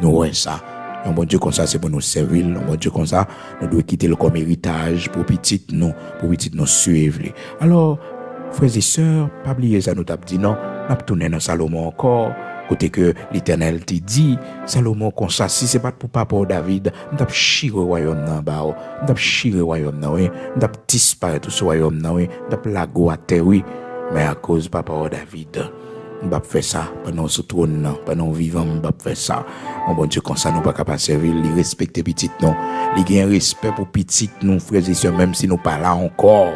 nous voyons ça. Un bon Dieu comme ça, c'est pour nous servir. Un bon Dieu comme ça, nous devons quitter le comme héritage pour petit nous suivre. Alors, frères et sœurs, pas oublier ça, nous t'avons dit non, nous avons tourné dans Salomon encore. Côté que l'Éternel t'a dit, Salomon comme ça, si c'est pas pour papa David, nous avons chiré le royaume dans bas, nous avons chiré le royaume dans oui, nous avons disparu tout ce royaume dans oui, nous avons lago à terre oui, mais à cause de papa David. On va faire ça pendant ce trône, pendant vivant, on va faire ça. Mon bon Dieu, comme ça, nous pas capable de servir, les respecter petit non. Les gain respect pour petit nous, frères et sœurs, même si nous pas là encore.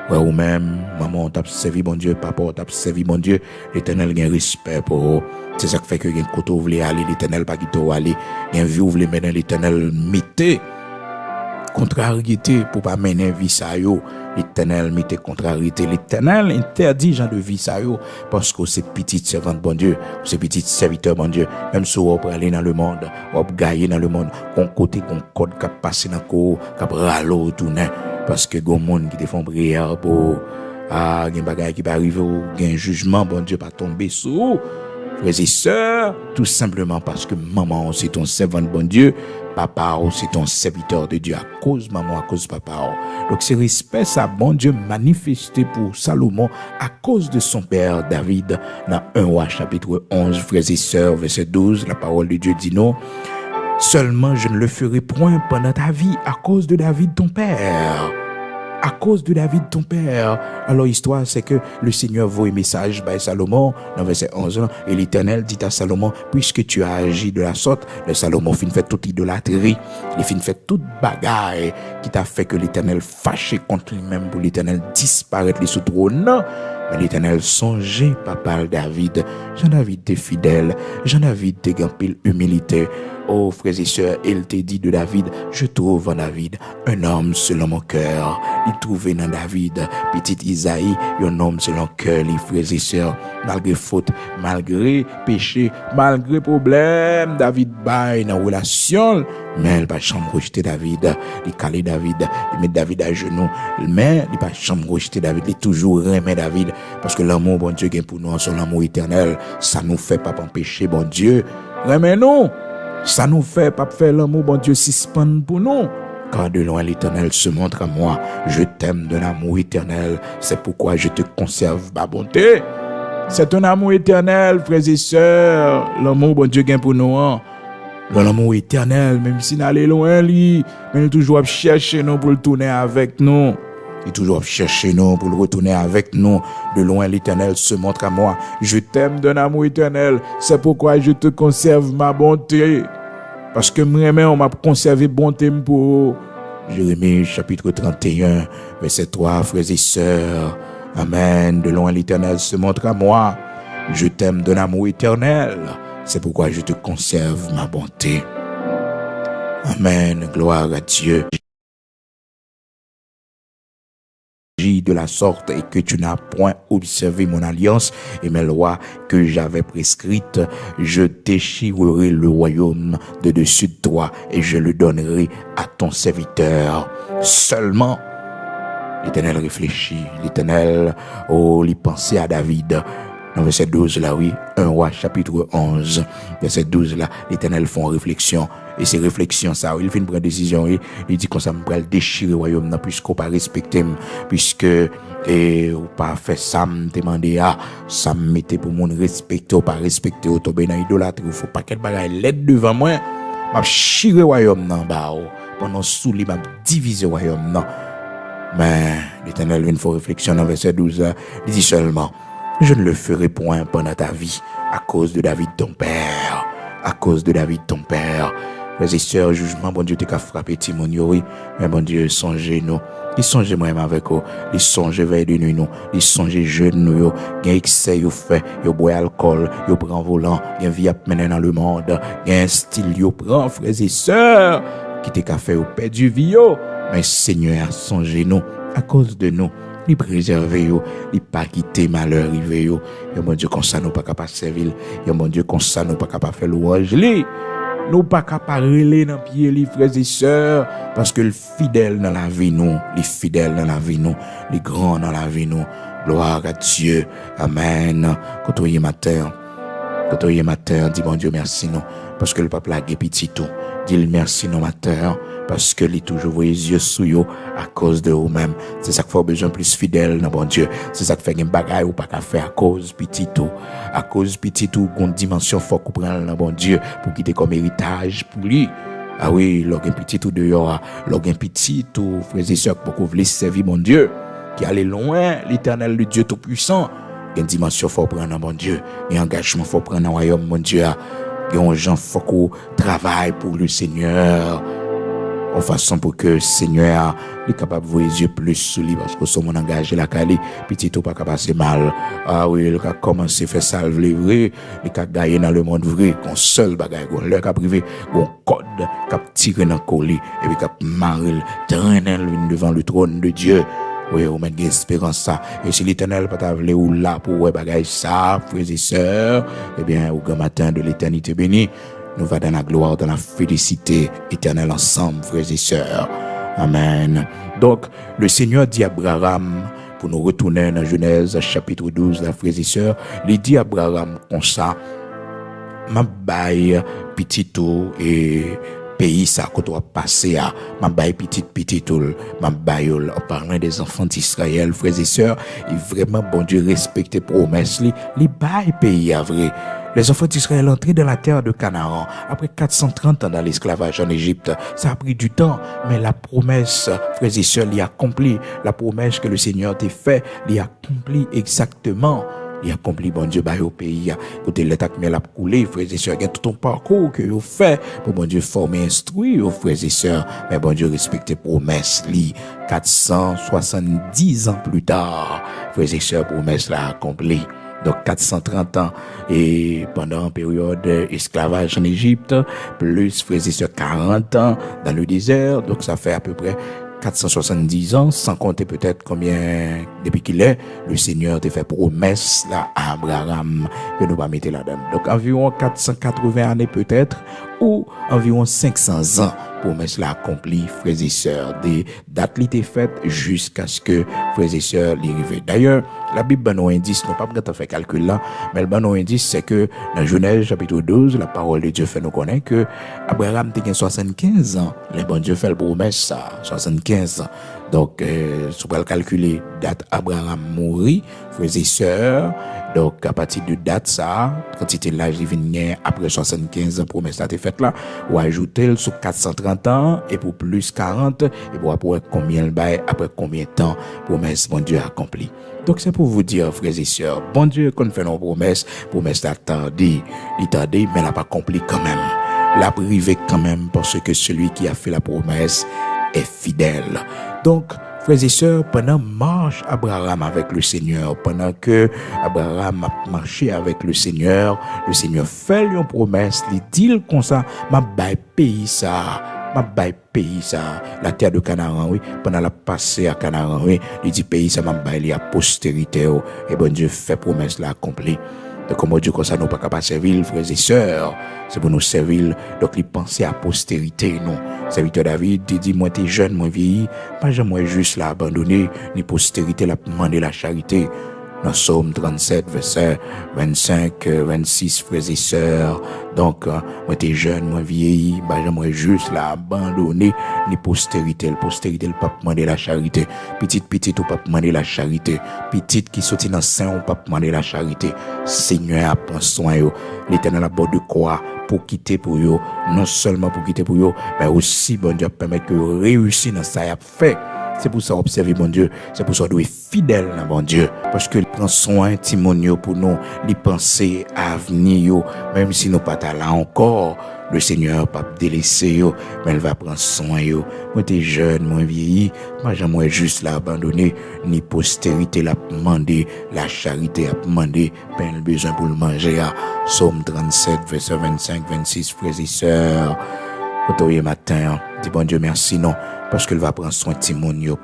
Ouais, ou même, maman, on t'a servi, bon Dieu, papa, on t'a servi, bon Dieu, l'Éternel gain respect pour eux. C'est ça qui fait que gain côté vous voulez aller, l'Éternel pas qui t'o aller. Gain vie vous voulez mener l'Éternel mettez contrariété pour pas mener vie ça yo. L'Éternel mettez contrariété. L'Éternel interdit gens de vie ça yo parce que c'est petite servante bon Dieu, c'est petite serviteur bon Dieu. Même si on peut aller dans le monde, on peut gagner dans le monde, qu'on côté qu'on code qui passer dans ko, qui ralo tourner parce que gon monde qui te font prière pour gen bagay qui va arriver ou gen jugement bon Dieu pas tomber sous. Frères et sœurs, tout simplement parce que maman c'est ton servante bon Dieu, papa c'est ton serviteur de Dieu à cause maman, à cause papa. Donc c'est respect ça bon Dieu manifesté pour Salomon à cause de son père David dans 1 Roi chapitre 11 frères et sœurs verset 12, la parole de Dieu dit non. Seulement je ne le ferai point pendant ta vie à cause de David ton père. À cause de David ton père. Alors l'histoire c'est que le Seigneur voit un message par Salomon dans verset 11 et l'Éternel dit à Salomon puisque tu as agi de la sorte, le Salomon fin fait toute idolâtrie, il fin fait toute bagaille qui t'a fait que l'Éternel fâché contre lui-même pour l'Éternel disparaître les sous trône. Mais l'Éternel songeait papa David. Jean-David était fidèle. Jean-David était en pile humilité. Oh frères et sœurs, il te dit de David, je trouve en David un homme selon mon cœur. Il trouvait dans David, petit Isaïe, un homme selon cœur, les frères et sœurs, malgré faute, malgré péché, malgré problème, David baille dans relation, mais il pas chambre rejeter David, il calait David, il met David à genoux, mais il pas chambre rejeter David, il toujours remet David, parce que l'amour, bon Dieu, pour nous, son amour éternel, ça nous fait pas empêcher, bon Dieu, remet nous. Ça nous fait pas faire l'amour, bon Dieu, suspend pour nous. Car de loin l'Éternel se montre à moi. Je t'aime d'un amour éternel. C'est pourquoi je te conserve ma bonté. C'est un amour éternel, frères et sœurs. L'amour, bon Dieu, gagne pour nous. Hein? L'amour éternel, même si nous allons loin, lui, mais nous toujours chercher nous pour le tourner avec nous. Il toujours chercher nous pour le retourner avec nous. De loin, l'Éternel se montre à moi. Je t'aime d'un amour éternel. C'est pourquoi je te conserve ma bonté. Parce que moi-même, on m'a conservé bonté pour Jérémie chapitre 31, verset 3, frères et sœurs. Amen. De loin, l'Éternel se montre à moi. Je t'aime d'un amour éternel. C'est pourquoi je te conserve ma bonté. Amen. Gloire à Dieu. De la sorte et que tu n'as point observé mon alliance et mes lois que j'avais prescrites, je déchirerai le royaume de dessus de toi et je le donnerai à ton serviteur. Seulement, l'Éternel réfléchit, l'Éternel, il pensait à David. Dans verset 12 là, oui, 1 Roi chapitre 11, verset 12 là, l'Éternel font réflexion. Et ces réflexions, ça, il fait une bonne décision, il dit qu'on ça me va le déchirer le royaume, puisqu'on pas respecter, puisque, ou pas fait ça, me demander, ça me mettait pour mon respecter, ou pas respecter, ou tomber dans l'idolâtrie, il faut pas qu'elle bagaille l'aide devant moi, m'a chirer le royaume, non, pendant sous lui, m'a diviser le royaume, non. Mais, l'Éternel vient faire réflexion dans verset 12, il dit seulement, je ne le ferai point pendant ta vie, à cause de David ton père, à cause de David ton père. Frères et sœurs, jugement, bon Dieu, t'es qu'à frapper Timonio, oui. Mais bon Dieu, songez-nous. Il songez moi-même avec vous. Il songez veille de nuit, nous. Il songez jeune, nous. Il y a excès, il fait. Il boit alcool. Il prend volant. Il y a vie à mener dans le monde. Il y a un style, il prend, frères et sœurs, qui t'es qu'à faire au père du vie, mais Seigneur a songé nous à cause de nous. Il préserve yo, il pas quitter malheur rivé yo. Et mon Dieu comme ça nous pas capable servir. Et mon Dieu comme ça nous pas capable faire louange li. Nous pas capable reler dans pied les frères et sœurs parce que le fidèle dans la vie nous, les fidèles dans la vie nous, les grands dans la vie nous. Gloire à Dieu. Amen. Quand on y matin, dis mon Dieu merci nous parce que le peuple a petit tout. Dis merci non matin parce que les toujours les yeux sous yo à cause de vous-même. C'est ça qu'il faut besoin plus fidèle dans bon Dieu. C'est ça qui fait une bagaille ou pas qu'à faire à cause petit tout. À cause petit tout une dimension faut qu'on prenne dans bon Dieu pour quitter comme héritage pour lui. Ah oui, l'orgain petit tout dehors, l'orgain petit tout frères et sœurs pour qu'on voulait servir mon Dieu qui allait loin, l'Éternel le Dieu tout puissant. Une dimension faut prendre dans bon Dieu, un engagement faut prendre dans le royaume mon Dieu. Et on gens faut qu'on travaille pour le Seigneur en façon pour que le Seigneur est capable de voir les yeux plus sous lui parce que son mon engagé la cali petit tout pas capable passer mal. Ah oui, il a commencé à faire ça le vrai, il a gagné dans le monde vrai qu'on seul bagaille qu'on leur a privé qu'on code cap tirer dans colis et puis cap marrer traîner devant le trône de Dieu. Oui, on met de l'espérance ça. Et si l'Éternel pas t'avler ou là pour ouais bagaille ça, frères et sœurs, eh bien au grand matin de l'éternité bénie, nous va dans la gloire, dans la félicité éternelle ensemble, frères et sœurs. Amen. Donc, le Seigneur dit à Abraham, pour nous retourner dans Genèse chapitre 12, la frères et sœurs, il dit à Abraham comme ça, ma baille petito et pays ça quand on va passer à ma baille petit tout ma baille en parlant des enfants d'Israël frères et sœurs et vraiment bon Dieu respecter promesse les baille pays à vrai. Les enfants d'Israël entrés dans la terre de Canaan après 430 ans dans l'esclavage en Égypte. Ça a pris du temps, mais la promesse, frères et sœurs, l'y accompli. La promesse que le Seigneur t'a fait, l'y accompli exactement. Il accompli bon Dieu au pays côté l'état qui l'a coulé frères et sœurs il y a tout un parcours que vous fait pour bon Dieu former instruire frères et sœurs mais bon Dieu respecter promesse li 470 ans plus tard frères et sœurs promesse l'a accompli. Donc 430 ans et pendant une période esclavage en Égypte plus frères et sœurs 40 ans dans le désert donc ça fait à peu près 470 ans, sans compter peut-être combien, depuis qu'il est, le Seigneur t'a fait promesse là, à Abraham, que nous va mettre là-dedans. Donc, environ 480 années peut-être, ou environ 500 ans, promesse là accomplie, frères et sœurs. Des dates l'étaient faites jusqu'à ce que frères et sœurs l'y arrivent. D'ailleurs, la Bible donne un indice, non pas pour faire calcul là, mais le bon indice, c'est que dans Genèse chapitre 12, la parole de Dieu fait nous connaître que Abraham était 75 ans. Le bon Dieu fait le promesse ça, 75 ans. Donc, si vous pouvez calculer date Abraham mourit, frères et sœurs, donc à partir de date ça, quand il était l'âge il venait après 75 ans, promesse ça été faite là, ou ajouter sur 430 ans, et pour plus 40, et pour après combien le bail, après combien de temps, promesse bon Dieu accompli. Donc c'est pour vous dire, frères et sœurs, bon Dieu qu'on fait nos promesses, promesse l'attendait, mais l'a pas accompli quand même. L'a privé quand même parce que celui qui a fait la promesse est fidèle. Donc, frères et sœurs, pendant marche Abraham avec le Seigneur, pendant que Abraham a marché avec le Seigneur fait une promesse, il dit comme ça, ma bail pays ça, la terre de Canaan, oui, pendant la passée à Canaan, oui, il dit pays ça, ma bail à postérité, et bon Dieu fait promesse là accomplie. Donc, comme Dieu, comme ça, nous pas capable de servir, frères et sœurs. C'est pour nous servir. Donc, il pensait à postérité, non. Serviteur David, il dit, moi, t'es jeune, moi, vieilli. Pas jamais juste là, abandonné, ni postérité, la demander la charité. Dans Psaume 37, verset 25, 26, frères et sœurs. Donc, moi, t'es jeune, moi, vieilli. Pas jamais juste là, abandonné, ni postérité. Le postérité, le pape demander la charité. Petite, ou pas demander la charité. Petite qui sortit dans sein, ou pas demander la charité. Seigneur, prend soin, yo. L'Éternel a bord de quoi pour quitter pour yo. Non seulement pour quitter pour yo, mais aussi, bon Dieu, permettre que vous réussissiez dans ça, y a fait. C'est pour ça observer bon Dieu, c'est pour ça doit être fidèle dans bon Dieu parce que il prend soin timonio pour nous, les penser à venir même si nous pas là encore, le Seigneur pas délaisser yo, mais il va prendre soin yo. Moi t'es jeune, moi vieilli, moi jamais juste là abandonner ni postérité la demander, la charité a demander, ben le besoin pour le manger à Psaume 37 verset 25 26 frères et sœurs. Autour matin, dis bon Dieu merci non, parce qu'il va prendre soin de Timonio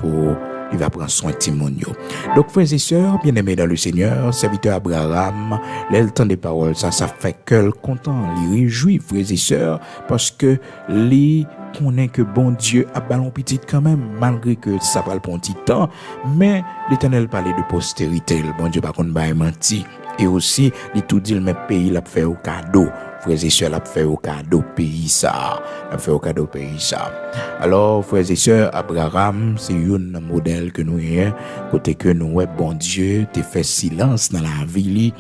il va prendre soin de Timonio. Donc, frères et sœurs, bien-aimés dans le Seigneur, serviteur Abraham, le temps des paroles, ça fait cœur content, il réjouit, frères et sœurs, parce que les connaît que bon Dieu a ballon petit quand même, malgré que ça va le petit temps, mais l'Éternel parlait de postérité, le bon Dieu par contre va menti, et aussi, il tout dit le même pays l'a fait au cadeau. Frères et sœurs, l'a fait au cadeau pays ça. L'a fait au cadeau pays ça. Alors, frères et sœurs, Abraham, c'est un modèle que nous avons. Côté que nous, ouais, bon Dieu, t'es fait silence dans la vie.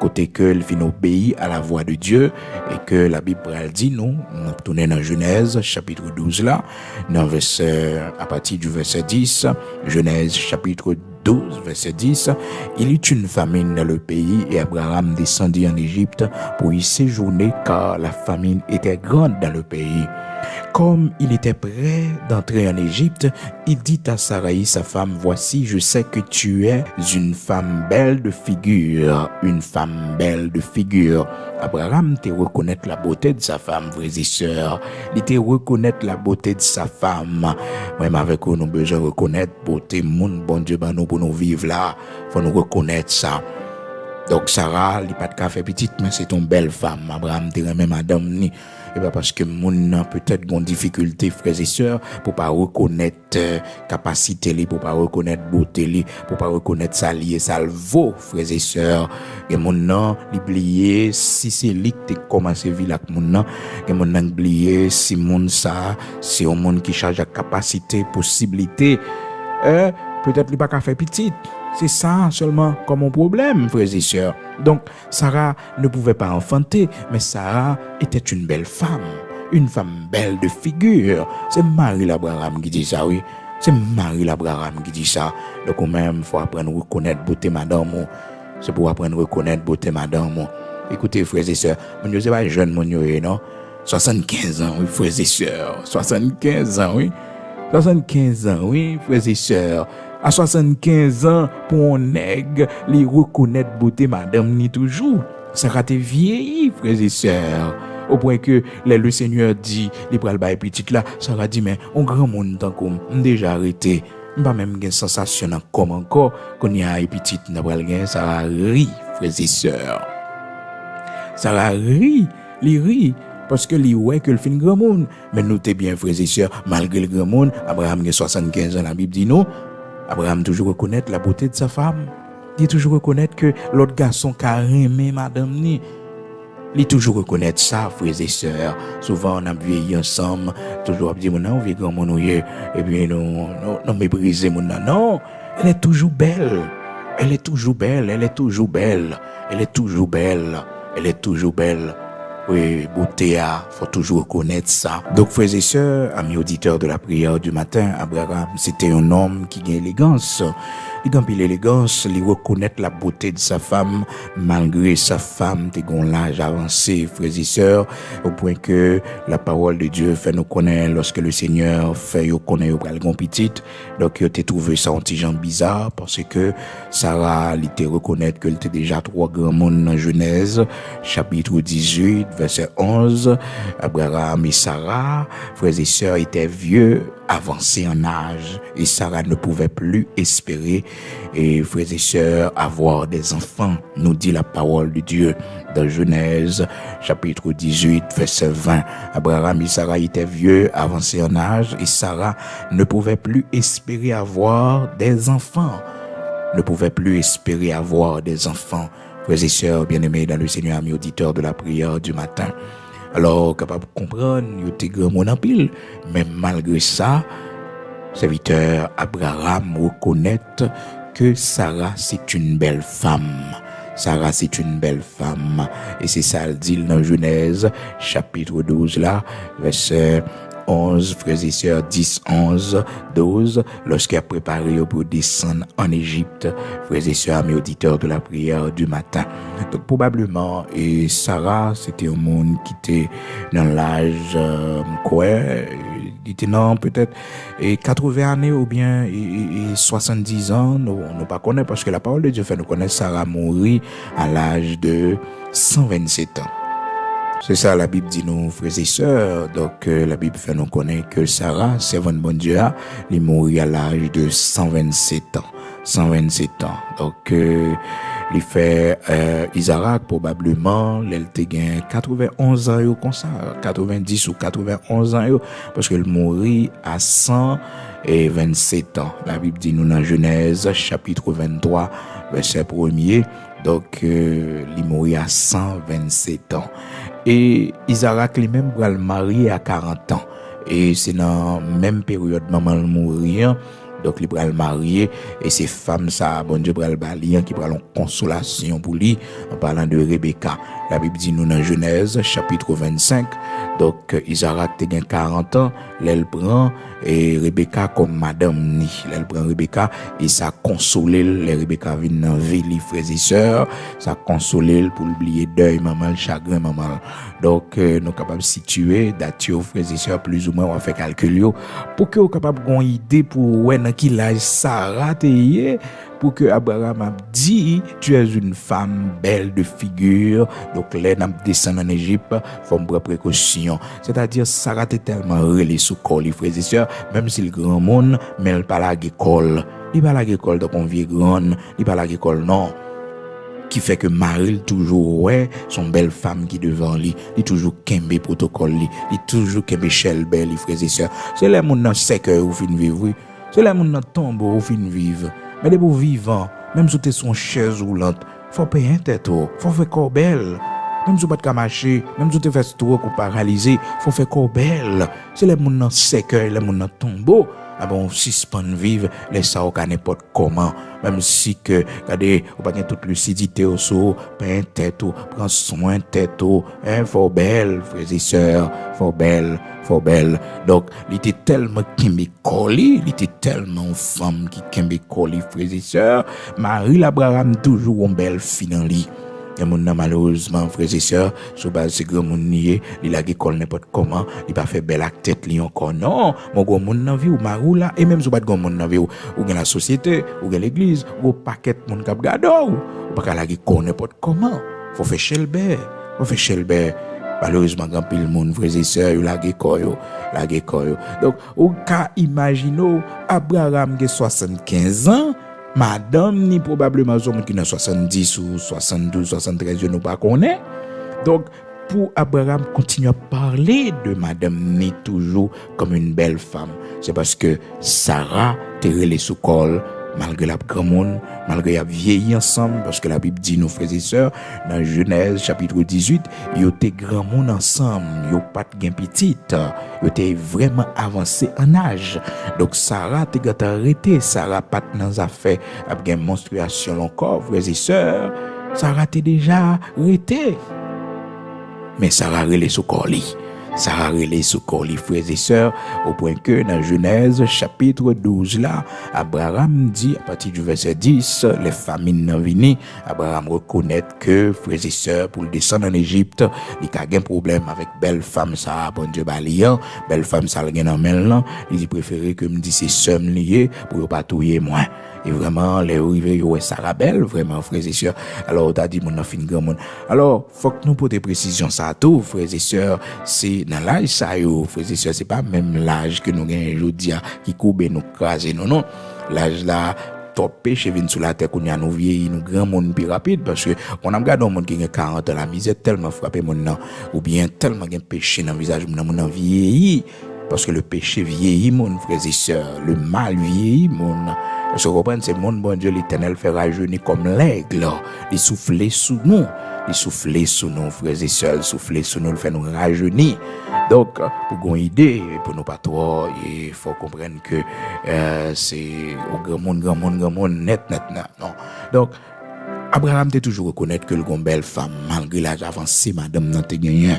Côté que il vient obéir à la voix de Dieu. Et que la Bible dit, nous tournons dans Genèse, chapitre 12 là. Dans à partir du verset 10. Genèse, chapitre 12, verset 10, il y eut une famine dans le pays et Abraham descendit en Égypte pour y séjourner car la famine était grande dans le pays. Comme il était prêt d'entrer en Égypte, il dit à Sarai, sa femme, voici, je sais que tu es une femme belle de figure, une femme belle de figure. Abraham te reconnaître la beauté de sa femme, frères et sœurs. Il te reconnaître la beauté de sa femme. Même avec nous, nous besoin de reconnaître beauté, mon bon Dieu, ben nous pour nous vivre là. Faut nous reconnaître ça. Donc Sarah, il pas de café petite, mais c'est une belle femme. Abraham te remet madame ni. Et bien parce que moun nan peut-être gon difficulté, frères et sœurs, pour pas reconnaître capacité li, pour pas reconnaître beauté li, pour pas reconnaître ça lié, ça le vaut, frères et sœurs. Et moun nan l'oublier si c'est li que commencé vivre avec moun nan, et moun nan oublier si moun ça, c'est un monde qui charge à capacité, possibilité, peut-être li pas qu'à faire petite. C'est ça seulement comme un problème, frères et sœurs. Donc, Sarah ne pouvait pas enfanter, mais Sarah était une belle femme belle de figure. C'est Marie l'Abraham qui dit ça, oui. C'est Marie l'Abraham qui dit ça. Donc, même, il faut apprendre à reconnaître beauté madame. C'est pour apprendre à reconnaître beauté madame. Écoutez, frères et sœurs, mon Dieu, c'est pas jeune, mon Dieu, non? 75 ans, oui, frères et sœurs. 75 ans, oui. 75 ans, oui, frères et sœurs. À 75 ans, pour un nègre, les reconnaître beauté madame ni toujours. Ça a été vieilli, frères et sœurs. Au point que le Seigneur dit, les pral bail petite là, ça a dit, mais on grand monde tant qu'on déjà arrêté. Pas même une sensation comme encore, qu'on y a petite n'a pas le ça a ri, frères et sœurs. Ça a ri, les ri. Parce que les ouais que le fin grand monde. Mais notez bien, frères et sœurs, malgré le grand monde, Abraham a 75 ans, la Bible dit non. Abraham toujours reconnaître la beauté de sa femme. Il toujours reconnaître que l'autre garçon qui a aimé madame ni. Il toujours reconnaître ça, frères et sœurs. Souvent on a vieilli ensemble, toujours dit mon on vit grand mon et puis non mépriser mon non, elle est toujours belle. Elle est toujours belle, elle est toujours belle. Elle est toujours belle. Elle est toujours belle. Oui, beauté, faut toujours reconnaître ça. Donc, frères et sœurs, amis auditeurs de la prière du matin, Abraham, c'était un homme qui a élégance. Il a l'élégance, il reconnaître la beauté de sa femme, malgré sa femme, t'es gon l'âge avancé, frères et sœurs, au point que la parole de Dieu fait nous connaître lorsque le Seigneur fait nous connaître au gon petite. Donc, il a trouvé ça un petit genre bizarre, parce que Sarah, il était reconnaître qu'elle était déjà trois grands mondes dans Genèse, chapitre 18, verset 11, Abraham et Sarah, frères et sœurs, étaient vieux, avancés en âge, et Sarah ne pouvait plus espérer, et frères et sœurs, avoir des enfants, nous dit la parole de Dieu dans Genèse, chapitre 18, verset 20. Abraham et Sarah étaient vieux, avancés en âge, et Sarah ne pouvait plus espérer avoir des enfants. Ne pouvait plus espérer avoir des enfants. Frères et sœurs bien-aimés dans le Seigneur, amis auditeurs de la prière du matin. Alors, capable de comprendre, il était grand mon en pile, mais malgré ça, serviteur Abraham reconnaît que Sarah, c'est une belle femme. Sarah, c'est une belle femme. Et c'est ça, le dit dans Genèse, chapitre 12, là, verset 11, frères et sœurs, 10, 11, 12, lorsqu'il a préparé pour descendre en Égypte, frères et sœurs, amis auditeurs de la prière du matin. Donc, probablement, et Sarah, c'était un monde qui était dans l'âge, il était non, peut-être, 80 années ou bien, 70 ans, nous pas connaître, parce que la parole de Dieu fait nous connaître Sarah mourir à l'âge de 127 ans. C'est ça, la Bible dit nous, frères et sœurs. Donc, la Bible fait nous connaître que Sarah, servante bon Dieu, il est mort à l'âge de 127 ans. 127 ans. Donc, il fait Isaac probablement, il a 91 ans comme ça, 90 ou 91 ans parce qu'il mourit à 127 ans. La Bible dit nous dans Genèse chapitre 23 verset 1er. Donc il mourit à 127 ans. Et Isaac lui-même va le marier à 40 ans. Et c'est dans la même période maman le mourir. Donc, il va le marier et ces femmes, ça, bon Dieu, va le balayer, qui va consolation pour lui, en parlant de Rebecca. La Bible dit nous dans Genèse, chapitre 25. Donc, Isaac a 40 ans, elle prend et Rebecca comme madame ni. Elle prend Rebecca et ça consolé, les Rebecca vient dans ville, frères et sœurs, ça consolé pour oublier deuil, maman, le chagrin, maman. Donc, nous capables de situer, datio, frères et sœurs, plus ou moins, on fait calcul, pour que nous capables d'avoir une idée pour, ouais, dans qui l'âge Sarah t'est, pour que Abraham a dit, tu es une femme belle de figure, donc là, nous descendons en Égypte, faut prendre précaution. C'est-à-dire, Sarah t'est tellement relée sous col, frères et sœurs, même si le grand monde, mais elle pas la école. Il pas la école, donc on vit grande, il pas la école, non. Qui fait que Marie toujours ouais son belle femme qui devant lui, il toujours kembe protocole lui, il toujours kembe chelle belle les frères et sœurs. C'est les moun dans sec ou fin vivre. C'est les moun dans tombeau ou fin vivre. Mais les beaux vivants, même si tu es son chaise roulante, faut payer un tête, faut faire corps belle. Même si tu pas marcher, même si tu fais stroke ou paralysé, faut faire corps belle. C'est les moun dans sec, les moun dans tombeau. Ah bon, suspend vivre, laisse ça au cas n'importe comment. Même si que, regardez, ou pas toute lucidité au saut, pas un tête ou, prends soin tête ou, faut belle, frères et sœurs, faut belle. Donc, il était tellement qui collé, il était tellement femme qui collé, frères et sœurs. Marie l'Abraham toujours une belle fille dans lui. Et mon malheureusement, frères et sœurs, sur base de grand monde nié, il a école n'importe comment, il pas fait belle à tête li encore. Non, mon grand monde dans vie ou marou là, et même sur pas de grand monde dans vie ou dans la société, ou dans l'église, ou paquet monde cap gado, ou pas la école n'importe comment. Faut faire chelbert, malheureusement, grand pile monde, frères et sœurs, la école. Donc, au cas imagino Abraham qui 75 ans, madame ni probablement son qui n'a 70 ou 72, 73, je ne sais pas connaît. Donc, pour Abraham continuer à parler de madame ni toujours comme une belle femme, c'est parce que Sarah te relé sous col, malgré la grand monde, malgré la vieilli ensemble, parce que la Bible dit, nos frères et sœurs, dans Genèse chapitre 18, ils étaient grand monde ensemble, ils pas de petite, ils étaient vraiment avancés en âge. Donc Sarah t'es arrêté, Sarah pas dans affaires, avec une menstruation encore, frères et sœurs, Sarah t'es déjà arrêté. Mais Sarah relé sous corps. Sarah relé sous corps, les frères et sœurs, au point que dans Genèse chapitre 12 là, Abraham dit à partir du verset 10, les famines n'ont venu, Abraham reconnaît que frères et sœurs pour le descendre en Égypte, il y a un problème avec belle femme ça, bon Dieu balian, belle femme ça le en main il dit préféré que me dit c'est sœurs lié pour pas touiller moi. Et vraiment, les arrivés, ouais, Sarah belle, vraiment, frères et sœurs. Alors, t'as dit, mon enfant, grand monde. Alors, faut que nous, pour des précisions, ça, tout, frères et sœurs, c'est dans l'âge, ça, yo, frères et sœurs, c'est pas même l'âge que nous gagnons aujourd'hui, qui coupe nous craser, non. L'âge là, top péché vient sous la terre, qu'on y a nous vieillis, nous grand monde plus rapide, parce que, on a regardé un monde qui a 40 ans, la misère tellement frappé mon nom, ou bien tellement un péché dans le visage, mon vieilli. Parce que le péché vieillit, mon frères et sœurs, le mal vieillit, mon. Parce que vous comprenez, c'est mon bon Dieu, l'Éternel fait rajeunir comme l'aigle. Il souffle sous nous. Il souffle sous nous, frères et sœurs, il souffle sous nous, il fait nous rajeunir. Donc, pour qu'on idée, pour nous pas trop, il faut comprendre que c'est au grand monde, net, non. Donc, Abraham t'a toujours reconnaître que le gon belle femme, malgré l'âge avancé, madame, n'a pas gagné.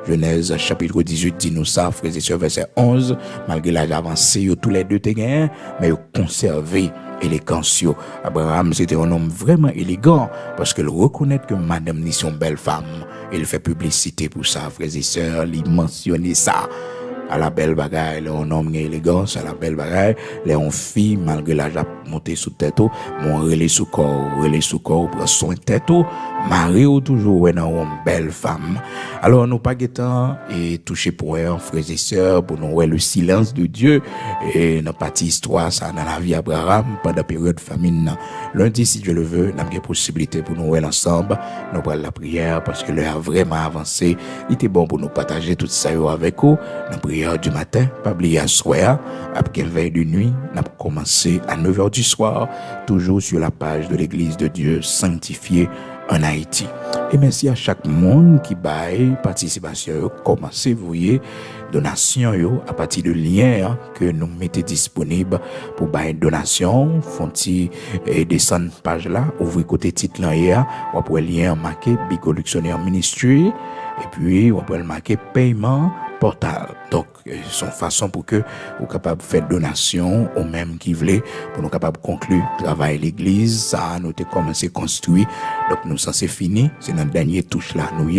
Genèse chapitre 18 dit nous ça, frères et sœurs, verset 11, malgré l'âge avancé, tous les deux t'es gagnés, mais ils conservé élégance. Abraham, c'était un homme vraiment élégant, parce qu'il reconnaît que madame n'est son belle femme. Il fait publicité pour ça, frères et sœurs, il mentionne ça. à la belle bagaille, les on homme élégance, à la belle bagaille, les on fille, malgré l'âge à monter sous tête, mon relais sous corps, pour soin tête, marié ou toujours, ouais, dans une belle femme. Alors, nous pas guettant et toucher pour eux, frères et sœurs, pour nous, ouais, le silence de Dieu, et notre partie histoire, ça, dans la vie Abraham, pendant la période famine. Lundi, si Dieu le veut, nous avons possibilité pour nous, ouais, ensemble, nous prendre la prière, parce que l'heure a vraiment avancé. Il était bon pour nous partager tout ça avec vous. La prière du matin, pas oublier à soir, après veille de nuit, nous avons commencé à 9h du soir, toujours sur la page de l'Église de Dieu sanctifiée en Haïti. Et merci à chaque monde qui baille participation, commencez vous voyez donation yo à partir de liens que nous mettez disponible pour bailler donation, font-ils descendre page là, ouvrir côté titre là hier, ou pour lien marqué Bigo Luxonnaire Ministry et puis on peut le marquer paiement portal. Donc son façon pour que vous capable faire donation au même qui voulait pour nous capable conclure travail l'église ça nous te commencé construit. Donc nous ça c'est fini, c'est notre dernier touche là nous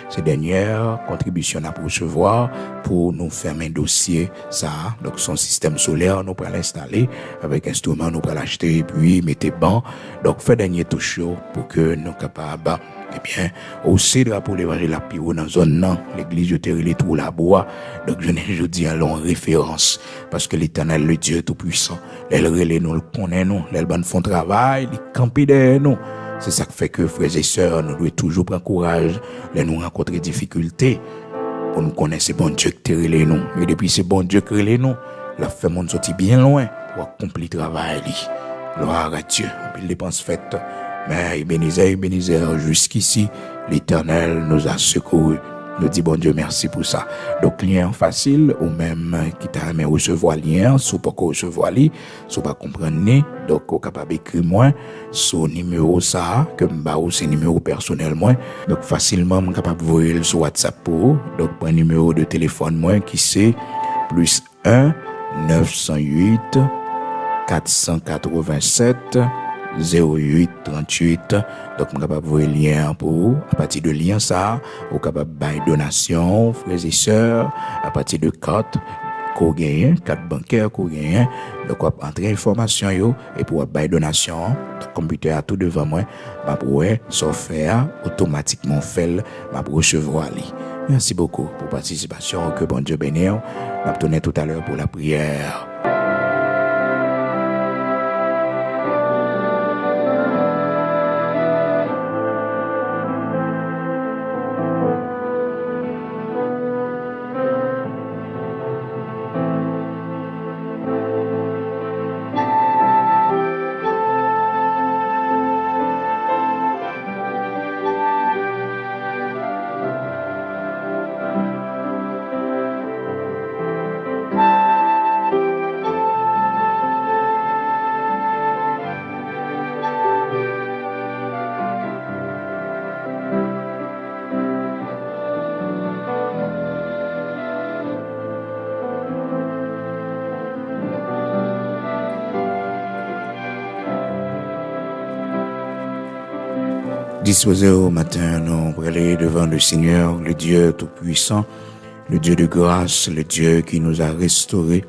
c'est dernière contribution à recevoir pour nous fermer un dossier ça. Donc son système solaire nous pour l'installer avec instrument nous pour l'acheter et puis mettez banc. Donc fait dernier touche pour que nous capable eh bien, aussi pour l'évangile la pire dans zone non, l'église de terre les trous la bois. Donc je dis à l'on référence parce que l'Éternel le Dieu tout puissant, elle relève nous le connaît nous, elle bonne font travail, il camper derrière nous. C'est ça qui fait que frères et sœurs, nous devons toujours prendre courage, les nous rencontrer des difficultés pour nous connaître ce bon Dieu qui relève nous. Et depuis ce bon Dieu qui relève nous, la fait mon sorti bien loin pour accomplir le travail. Gloire à Dieu. Puis les dépenses faites. Mais Ebenezer, jusqu'ici, l'Éternel nous a secourus. Nous dit bon Dieu merci pour ça. Donc lien facile ou même qui t'a aimé recevoir lien, si pas recevoir li, si pas comprendre ni, donc au capable écrire moi son numéro ça que m'ba ou c'est numéro personnel moi. Donc facilement m'capable capable voir sur WhatsApp pour. Donc un numéro de téléphone moi qui c'est +1 908 487 08 38. Donc on capable voir lien pour à partir de lien ça on capable bailler donation frères et sœurs à partir de carte qu'on gagne carte bancaire qu'on gagne. Donc on va entrer information yo et pour bailler donation computer à tout devant moi m'a pour ça faire automatiquement fait m'a recevoir li. Merci beaucoup pour participation, que bon Dieu bénisse. On va tourner tout à l'heure pour la prière. Disposés au matin, nous pour aller devant le Seigneur, le Dieu Tout-Puissant, le Dieu de grâce, le Dieu qui nous a restaurés,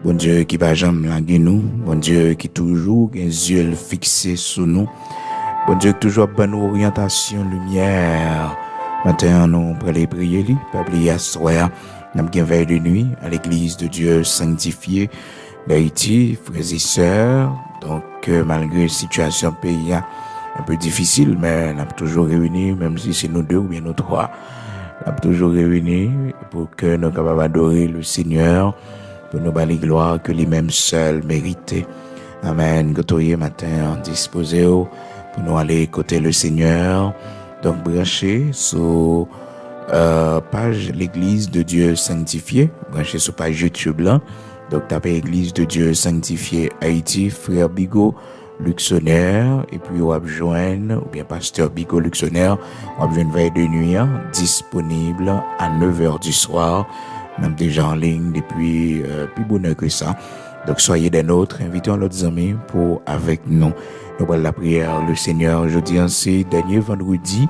bon Dieu qui va jamais languer nous, bon Dieu qui toujours a les yeux fixés sur nous, bon Dieu qui toujours bonne orientation, lumière. Matin, nous pour aller prier, pas oublier à soir, nous avons veille de nuit à l'église de Dieu sanctifiée d'Haïti, frères et sœurs. Donc, malgré la situation pays un peu difficile, mais on a toujours réuni, même si c'est nous deux ou bien nous trois, on a toujours réuni pour que nous capables d'adorer le Seigneur, pour nous bâler gloire que lui-même seul méritait. Amen. Gotoye matin, disposé pour nous aller écouter le Seigneur. Donc, branché sur page l'Église de Dieu sanctifiée, branché sur page YouTube là. Donc, tapez Église de Dieu sanctifiée Haïti, frère Bigo Luxonnaire, et puis on va joindre, ou bien pasteur Bigo Luxonnaire, on va joindre veille de nuit, disponible à 9h du soir, même déjà en ligne depuis plus bonheur que ça. Donc soyez des nôtres, invitons l'autre amis pour avec nous. Nous allons la prière, le Seigneur, jeudi c'est dernier vendredi,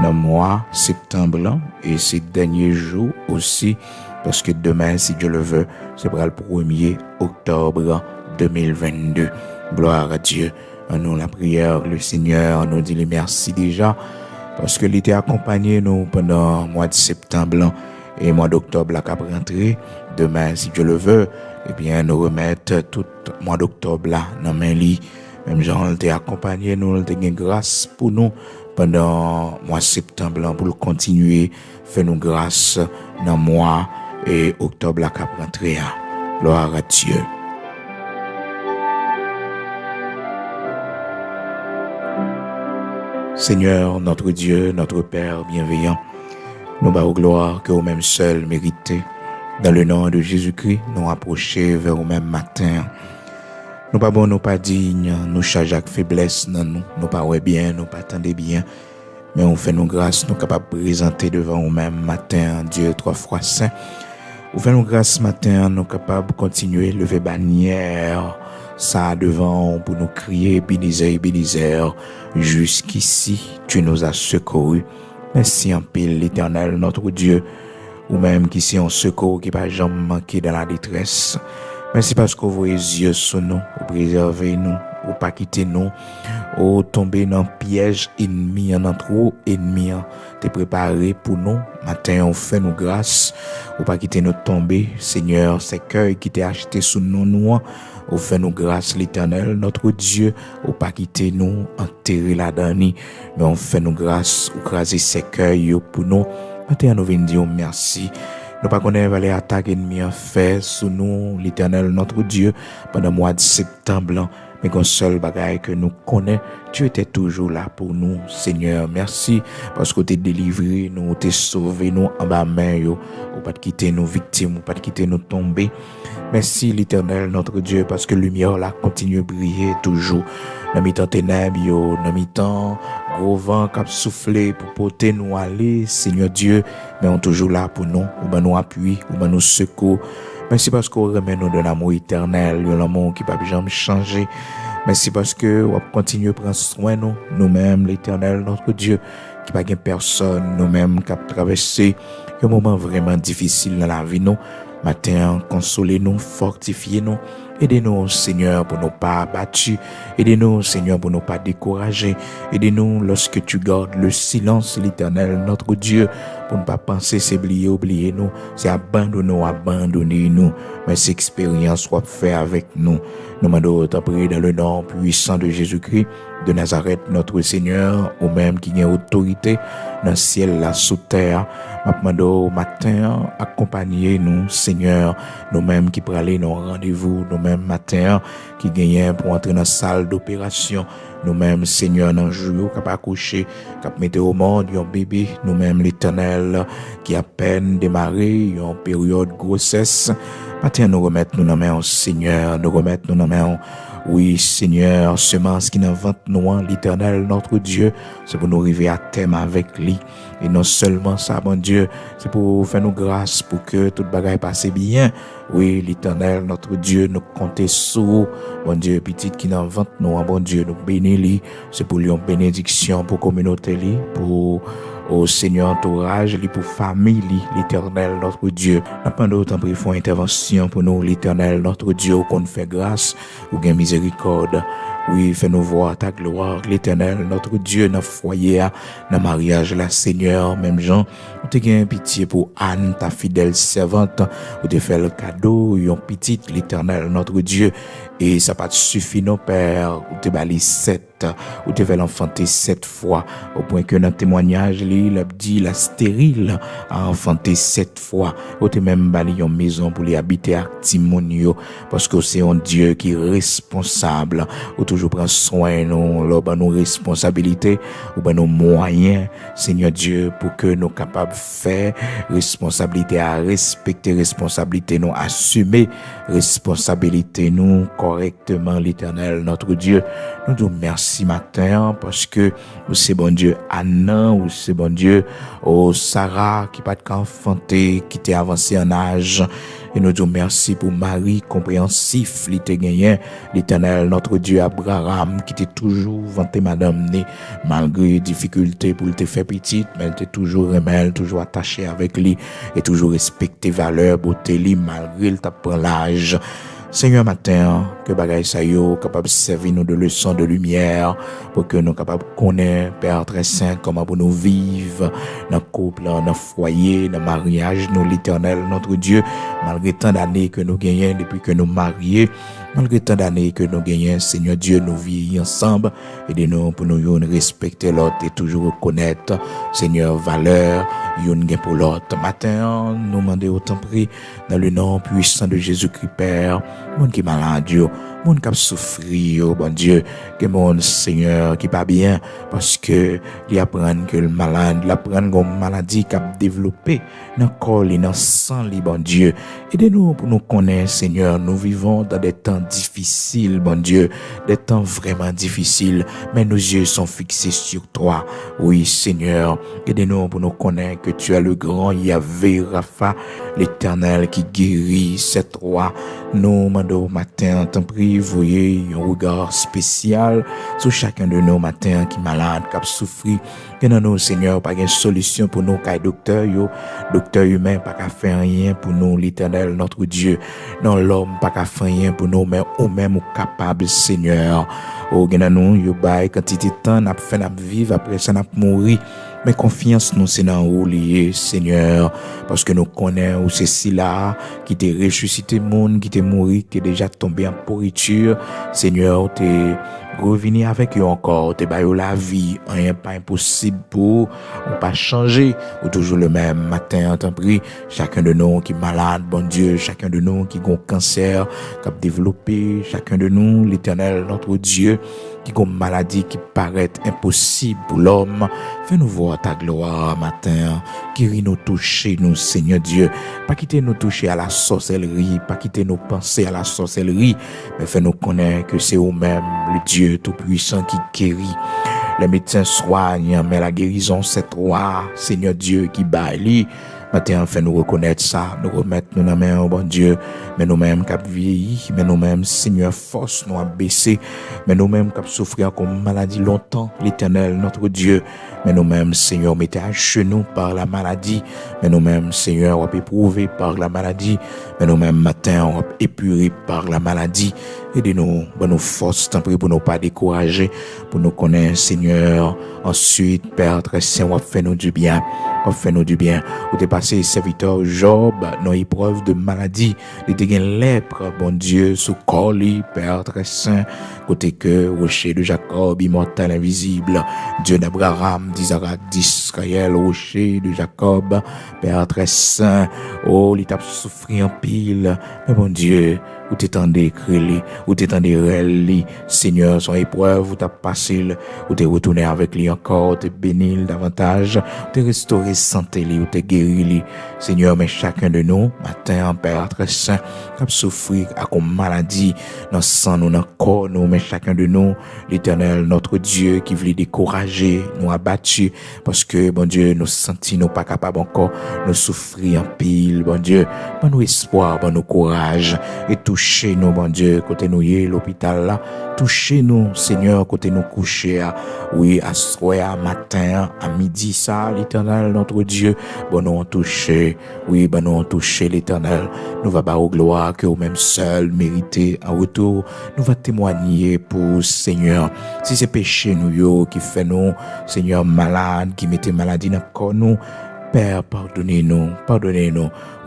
dans le mois septembre, et c'est dernier jour aussi parce que demain, si Dieu le veut, c'est pour le 1er octobre 2022. Gloire à Dieu. En nous la prière, le Seigneur nous dit les merci déjà, parce que l'été accompagné nous pendant le mois de septembre et mois d'octobre la cap rentré. Demain, si Dieu le veut, eh bien, nous remettre tout le mois d'octobre là dans main li. Même Jean t'est accompagné nous, t'es gain grâce pour nous pendant le mois de septembre pour continuer faire nous grâce dans le mois et octobre la cap rentré. Gloire à Dieu. Seigneur, notre Dieu, notre Père bienveillant, nous bas gloire que vous-même seul méritez. Dans le nom de Jésus-Christ, nous approcher vers vous-même matin. Nous pas bon, nous pas dignes, nous charge avec faiblesse dans nous, nous pas ouais bien, nous pas attendez bien, mais on fait nous grâce, nous capables de présenter devant vous-même matin, Dieu 3 fois saint. Vous faites nous grâce matin, nous capables de continuer lever bannière ça devant pour nous crier Ebenezer, jusqu'ici tu nous as secourus. Merci en pile l'Éternel notre Dieu, ou même qui c'est un secours qui pas jamais manqué dans la détresse. Merci parce que vous les yeux sur nous, vous préservez nous, vous pas quitter nous, vous tombez dans piège ennemi, en trop ennemi, t'es préparé pour nous. Matin, on fait nous grâce, vous pas quitter nous tomber, Seigneur, c'est cœur qui t'est acheté sous nous, vous fait nous grâce l'Éternel, notre Dieu, vous pas quitter nous, enterrer la dernière, mais on fait nous grâce, vous craser ces cœurs pour nous. Matin, nous venons dire merci. Nous pas connaître les attaques ennemies en fait sous nous, l'Éternel, notre Dieu, pendant le mois de septembre, mais qu'on seul bagaille que nous connaissons, tu étais toujours là pour nous, Seigneur. Merci parce que tu t'es délivré, nous, t'es sauvé, nous, en bas main, ou pas de quitter nos victimes, ou pas de quitter nous tomber. Merci, l'Éternel, notre Dieu, parce que lumière là continue de briller toujours. Dans mi-temps ténèbres, dans mi-temps gros vent qui a soufflé pour porter nous aller, Seigneur Dieu, mais on toujours là pour nous, ou ben nous appui, ou ben nous secours. Merci parce qu'on remet nous de l'amour éternel, de l'amour qui ne peut jamais changer. Merci parce que on continue à prendre soin de nous, nous-mêmes, l'Éternel, notre Dieu, qui n'a pas personne, nous-mêmes, qui a traversé un moment vraiment difficile dans la vie, nous. Matin, consolez-nous, fortifiez-nous, aidez-nous, Seigneur, pour ne pas abattre, aidez-nous, Seigneur, pour ne pas décourager, aidez-nous lorsque tu gardes le silence, l'Éternel, notre Dieu, pour ne pas penser, c'est oublier nous, c'est abandonner nous, mais cette expérience soit faite avec nous. Nous demandons à prier dans le nom puissant de Jésus-Christ de Nazareth, notre Seigneur, ou même qui a autorité dans le ciel, là, sous terre. Nous demandons au matin, accompagnez-nous, Seigneur, nous-mêmes qui prenons nos rendez-vous, nous-mêmes matin, qui gagnons pour entrer dans la salle d'opération, nous-mêmes, Seigneur, dans le jour, qui a accouché, qui a mis au monde, un bébé, nous-mêmes, l'Éternel, qui a peine démarré, en période de grossesse. Matin, nous remettons nous dans la main, Seigneur, nous remettons nous dans la main. Oui, Seigneur, semence qui n'invente nous, l'Éternel, notre Dieu, c'est pour nous arriver à terme avec lui. Et non seulement ça, bon Dieu, c'est pour faire nous grâce, pour que toute bagaille passe bien. Oui, l'Éternel, notre Dieu, nous compter sur, bon Dieu, petit qui n'invente nous, bon Dieu, nous bénir lui. C'est pour lui une bénédiction, pour communauté lui, pour au Seigneur entourage, lui pour famille, l'Éternel, notre Dieu. Nous pendant autant pris font intervention pour nous, l'Éternel, notre Dieu, qu'on fait grâce, ou gain miséricorde. Oui, fais-nous voir ta gloire, l'Éternel, notre Dieu, dans le foyer, dans le mariage, la Seigneur, même Jean, ou te gain pitié pour Anne, ta fidèle servante, ou te fait le cadeau, yon petite, l'Éternel, notre Dieu, et ça pas suffit, nos pères, ou te bali 7, ou te fait l'enfanter 7 fois, au point que dans le témoignage, il a dit la stérile a enfanté 7 fois, ou te même bali yon maison pour les habiter à Timonio, parce que c'est un Dieu qui est responsable, ou toujours prend soin nous, là, nos responsabilités, ou nos moyens, Seigneur Dieu, pour que nous capables de faire responsabilité à respecter responsabilité, nous assumer responsabilité, nous correctement, l'Éternel, notre Dieu. Nous te merci matin, parce que c'est bon Dieu Anna, ou c'est bon Dieu, oh Sarah, qui pas de enfanté, qui t'est avancé en âge, Et nous disons merci pour Marie, compréhensif, li te gagné, l'Éternel, notre Dieu Abraham, qui était toujours vanté madame né, malgré difficultés pour te faire petite, mais elle était toujours aimée, toujours attachée avec lui, et toujours respecté valeur, beauté, li, malgré le tapant l'âge. Seigneur, matin, que bagay sa yo capable de servir nous de leçons de lumière pour que nous capables de connaître, Père très saint, comment pour nous vivre dans le couple, dans le foyer, dans le mariage, nous l'Éternel, notre Dieu, malgré tant d'années que nous gagnons depuis que nous mariés, malgré tant d'années que nous gagnons, Seigneur Dieu, nous vivons ensemble, aidez-nous pour nous respecter l'autre et toujours reconnaître, Seigneur, valeur, yon gen pour l'autre. Matin, nous demandons autant prix dans le nom puissant de Jésus-Christ, Père, monde qui est malade, monde qui a souffert, bon Dieu, que mon Seigneur qui pas bien, parce que il apprend que le malade, il apprend une maladie qui a développé dans le corps, dans le sang, bon Dieu. Aidez-nous pour nous connaître, Seigneur, nous vivons dans des temps difficiles, bon Dieu, des temps vraiment difficiles, mais nos yeux sont fixés sur toi. Oui, Seigneur, aidez-nous pour nous connaître que tu es le grand Yahvé Rapha, l'Éternel qui guérit cette roi. Nous demandons matin, t'en prie, voyez un regard spécial sur chacun de nos matins qui malade, qui a souffert. Que dans nous, Seigneur, pas de solution pour nous, car docteur humain, pas qu'à faire rien pour nous, l'Éternel, notre Dieu. Non, l'homme, pas qu'à faire rien pour nous, mais au même ou capable, Seigneur. Oh, que dans nous, yo bail, quantité de temps, n'a fait, n'a vivre, après ça, n'a mourir. Mais confiance nous c'est dans où lié, Seigneur, parce que nous connaissons où c'est si là qui t'est ressuscité monde, qui t'est mort, qui est déjà tombé en pourriture. Seigneur, t'es revenu avec eux encore, t'es baillé la vie, rien pas impossible pour ou pas changer, ou toujours le même matin, t'en prie, chacun de nous qui est malade, bon Dieu, chacun de nous qui a un cancer, qui a développé, chacun de nous, l'Éternel, notre Dieu, qui a une maladie qui paraît impossible pour l'homme. Fais-nous voir ta gloire matin, qui nous toucher, nous, Seigneur Dieu. Pas quitter nous toucher à la sorcellerie, pas quitter nos pensées à la sorcellerie, mais fais-nous connaître que c'est vous-même, le Dieu Tout-Puissant qui guérit. Les médecins soignent, mais la guérison, c'est toi, Seigneur Dieu, qui baille. Maintenant, fais-nous reconnaître ça, nous remettre nous dans la main, bon Dieu, mais nous-mêmes qui avons vieilli, mais nous-mêmes, Seigneur, force nous a baissé, mais nous-mêmes qui avons souffert comme maladie longtemps, l'Éternel, notre Dieu, mais nous-mêmes, Seigneur, mettez à genoux par la maladie, mais nous-mêmes, Seigneur, on va éprouver par la maladie, mais nous-mêmes, matin, on va épurer par la maladie. Aidez-nous, bonne force, tant pis pour nous pas décourager, pour nous connaître, Seigneur. Ensuite, Père très saint, on va faire nous du bien. On fait nous du bien. Où t'es passé, serviteur Job, dans épreuve de maladie. Il était une lèpre, bon Dieu, sous corps, Père très saint. Côté que, rocher de Jacob, immortel, invisible. Dieu d'Abraham, d'Isaac, d'Israël, rocher de Jacob, Père très saint. Oh, il t'a souffert en pile. Mais bon Dieu, où t'étendais créé, où t'étendais réel, Seigneur, son épreuve, où t'as passé, où t'es retourné avec lui encore, t'es béni davantage, où t'es restauré santé, où t'es guéri, Seigneur, mais chacun de nous, matin, Père très saint, qui a souffert à comme maladie, dans le sang, nous, dans le corps, nous, mais chacun de nous, l'Éternel, notre Dieu, qui voulait décourager, nous abattus, parce que, bon Dieu, nous sentis, nous pas capables encore, nous souffrir en pile, bon Dieu, bon nous espoir, bon nous courage, et touchez-nous, bon Dieu, côté nous y est, l'hôpital là, touchez-nous, Seigneur, côté nous coucher, oui, à soir, matin, à midi, ça, l'Éternel, notre Dieu, bon nous on touché, oui, bon nous on touché, l'Éternel, nous va au gloire que au même seul mérité en retour, nous va témoigner pour Seigneur, si c'est péché nous yo, qui fait nous, Seigneur, malade, qui mettait maladie dans le corps nous, Père, pardonnez-nous,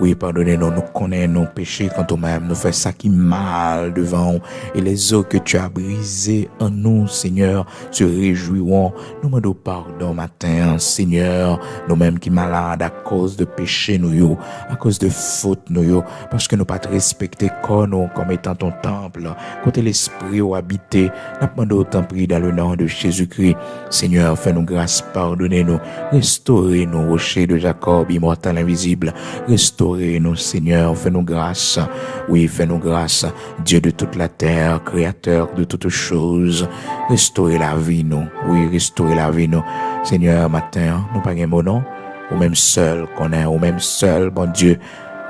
oui, pardonnez-nous, nous connaissons nos péchés quand nous-mêmes, nous faisons ça qui mal devant, et les eaux que tu as brisées en nous, Seigneur, se réjouiront, nous demandons pardon matin, Seigneur, nous-mêmes qui malades à cause de péché, nous, à cause de faute, nous, parce que nous pas respecter corps, nous, comme étant ton temple, côté l'esprit où habité, nous demandons autant prier dans le nom de Jésus-Christ, Seigneur, fais-nous grâce, pardonnez-nous, restaurez-nous, rochers de Jacob, immortel, invisible, restaurez-nous, Seigneur, fais-nous grâce, oui, fais-nous grâce, Dieu de toute la terre, créateur de toutes choses, restaurez la vie, nous, oui, restaurez la vie, nous, Seigneur, matin, nous pas mon nom, ou même seul qu'on est, ou même seul, bon Dieu,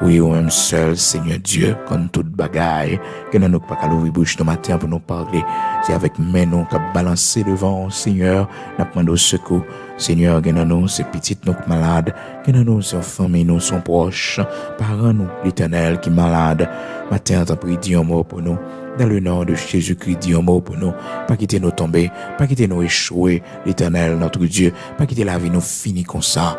Oui, ou même seul, Seigneur Dieu, comme toute bagaille, que nous pas qu'à l'ouvrir bouche ce matin pour nous parler. C'est avec main nous qu'à balancer devant, Seigneur, nous demandons au secours. Seigneur, que nous, ces petites nous malades, que nous, ces familles nous sont proches, parents nous, l'Éternel qui est malade. Matin, t'en prie, dis un mot pour nous. Dans le nom de Jésus-Christ, dis un mot pour nous. Pas quitter nous tomber, pas quitter nous échouer, l'Éternel, notre Dieu. Pas quitter la vie nous finir comme ça.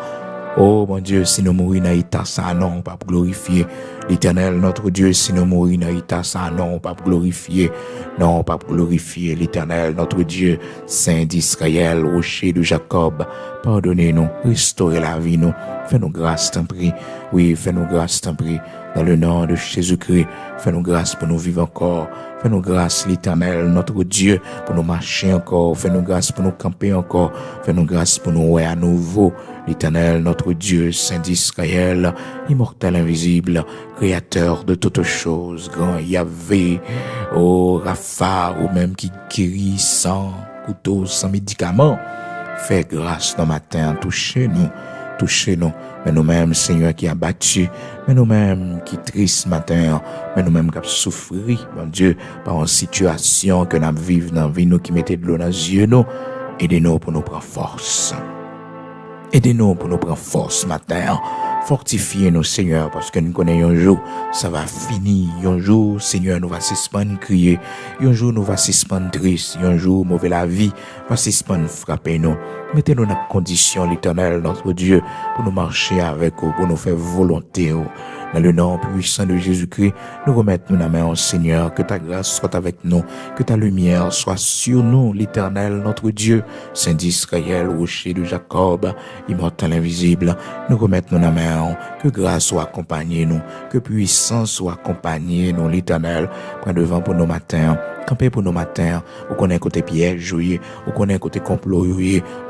Oh mon Dieu, si nous mourons dans l'état ça, non, pas pour glorifier l'Éternel, notre Dieu. Si nous mourons dans l'état ça, non, pas pour glorifier, non, pas pour glorifier l'Éternel, notre Dieu, Saint d'Israël, rocher de Jacob. Pardonnez-nous, restaurez la vie, nous. Fais-nous grâce, t'en prie. Oui, fais-nous grâce, t'en prie. Dans le nom de Jésus-Christ, fais-nous grâce pour nous vivre encore. Fais-nous grâce, l'Éternel, notre Dieu, pour nous marcher encore. Fais-nous grâce pour nous camper encore. Fais-nous grâce pour nous voir à nouveau. L'Éternel, notre Dieu, Saint d'Israël, immortel, invisible, créateur de toutes choses, grand Yahvé, oh Rapha, ou même qui guérit sans couteau, sans médicament. Fais grâce dans matin, touchez-nous. Mais nous-mêmes, Seigneur, qui a battu, mais nous-mêmes qui triste matin, mais nous-mêmes qui a souffri, mon Dieu, par une situation que nous vivons dans la vie, nous qui mettez de l'eau dans les yeux, nous, aidez-nous pour nous prendre force. Aidez-nous pour nous prendre force matin. Fortifiez-nous, Seigneur, parce que nous connaissons un jour, ça va finir. Un jour, Seigneur, nous va suspendre crier. Un jour, nous va suspendre triste. Un jour, mauvais la vie va suspendre frapper nous. Mettez-nous dans la condition, l'Éternel, notre Dieu, pour nous marcher avec vous, pour nous faire volonté. Dans le nom puissant de Jésus-Christ, nous remettons nous la main au Seigneur. Que ta grâce soit avec nous, que ta lumière soit sur nous, l'Éternel, notre Dieu, Saint d'Israël, rocher de Jacob, immortel, invisible. Nous remettons nous la main. Que grâce soit accompagnée nous, que puissance soit accompagnée nous, l'Éternel. Prends devant pour nos matins. Camper pour nos matins, ou qu'on ait côté piège, ou qu'on ait côté complot,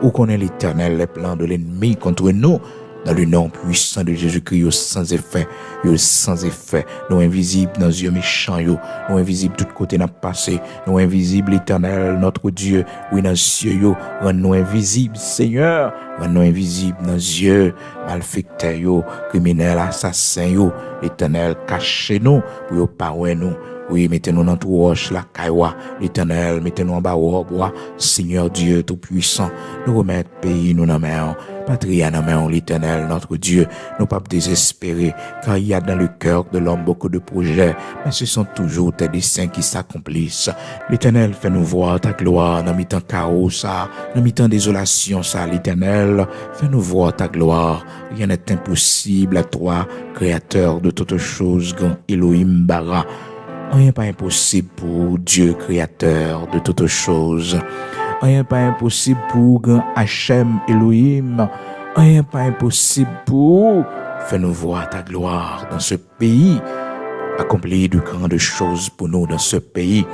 ou qu'on ait l'Éternel, les plans de l'ennemi contre nous. Dans le nom puissant de Jésus-Christ, sans effet, nous invisibles dans les yeux méchants, nous invisibles tout côté n'a passé, nous invisibles l'Éternel, notre Dieu, oui dans les cieux, rends-nous invisibles, Seigneur, rends-nous invisibles dans les yeux, malfaiteurs, criminels, assassins, l'Éternel, cachez-nous, pour pas nous. Oui, mettez-nous dans tout roche, la caïwa, l'Éternel, mettez-nous en bas au bois, Seigneur Dieu tout-puissant, nous remettre pays, nous dans main, patrie dans main, l'Éternel, notre Dieu, nous pas désespérer, car il y a dans le cœur de l'homme beaucoup de projets, mais ce sont toujours tes desseins qui s'accomplissent. L'Éternel, fais-nous voir ta gloire, dans mi-temps chaos, ça, dans mi-temps désolation, ça, l'Éternel, fais-nous voir ta gloire, rien n'est impossible à toi, créateur de toutes choses, grand Elohim Bara. Rien pas impossible pour Dieu créateur de toutes choses. Rien pas impossible pour grand Hachem Elohim. Rien pas impossible pour fais-nous voir ta gloire dans ce pays. Accomplis de grandes choses pour nous dans ce pays.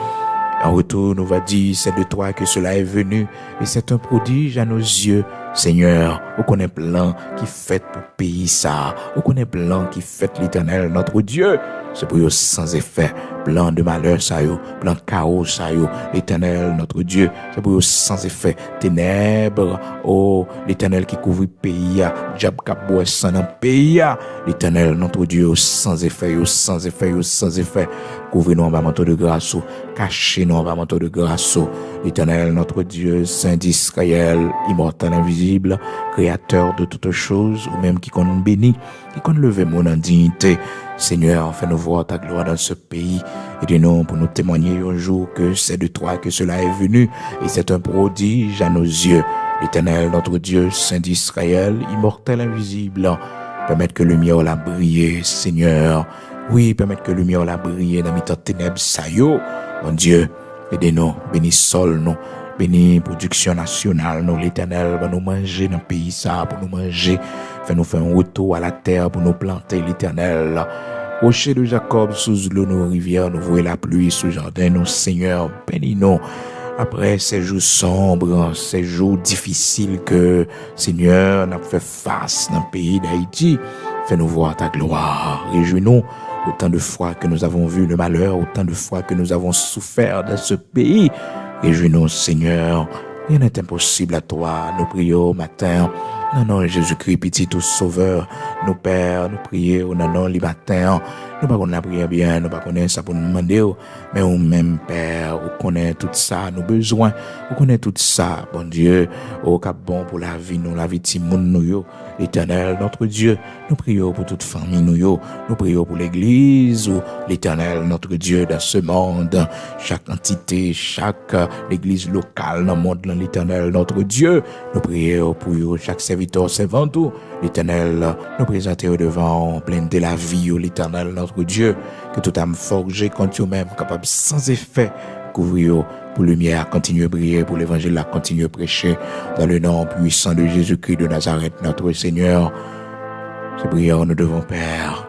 En retour, nous va dire, c'est de toi que cela est venu et c'est un prodige à nos yeux. Seigneur, on connaît plan qui fait pour pays ça. On connaît plan qui fait l'Éternel, notre Dieu. C'est pour eux sans effet, plan de malheur ça yo, plan chaos ça yo, l'Éternel notre Dieu, c'est pour eux sans effet, ténèbres, oh, l'Éternel qui couvre le pays, diable cap bois sans dans pays, l'Éternel notre Dieu, sans effet, couvre-nous en bas manteau de grâce, cachez-nous en bas manteau de grâce, l'Éternel notre Dieu, Saint d'Israël, immortel invisible, créateur de toutes choses, ou même qui compte béni, qui compte lever mon indignité. Seigneur, fais-nous voir ta gloire dans ce pays. Aide-nous pour nous témoigner un jour que c'est de toi que cela est venu et c'est un prodige à nos yeux. L'Éternel, notre Dieu, Saint d'Israël, immortel, invisible, permettre que le lumière la brille, Seigneur. Oui, permettre que le lumière la brille dans mes temps ténèbres, ça yo. Mon Dieu, aide-nous, bénis sol, nous. Bénis production nationale, nous, l'Éternel, va nous manger dans le pays, ça, pour nous manger. Fais-nous faire un retour à la terre pour nous planter, l'Éternel. Rocher de Jacob, sous l'eau, nos rivières, nous voyons la pluie, sous jardin, nos Seigneur, bénis-nous. Après ces jours sombres, ces jours difficiles que, Seigneur, n'a fait face dans le pays d'Haïti, fais-nous voir ta gloire. Réjouis-nous. Autant de fois que nous avons vu le malheur, autant de fois que nous avons souffert dans ce pays. Réjouis-nous, Seigneur. Rien n'est impossible à toi. Nous prions matin. Non, non, Jésus-Christ, petit tout sauveur, nous pères, nous prions, non, non, les matins, nous pas connaître la prière bien, nous pas connaître ça pour nous demander, mais nous même Père, nous connaît tout ça, nos besoins, nous connaît tout ça, bon Dieu, au cap bon pour la vie, nous, la vie de nous, yo, l'Éternel, notre Dieu, nous prions pour toute famille, nous prions pour l'Église, ou l'Éternel, notre Dieu, dans ce monde, chaque entité, chaque Église locale dans le monde, l'Éternel, notre Dieu, nous prions pour eux, chaque serviteur, servant tout, l'Éternel, nous présentons devant, plein de la vie, l'Éternel, notre Dieu, que tout âme forgée contre eux-mêmes, capable sans effet, couvrir pour lumière, continuer à briller, pour l'évangile, à continuer à prêcher, dans le nom puissant de Jésus-Christ de Nazareth, notre Seigneur. Ces prières, nous devons, Père,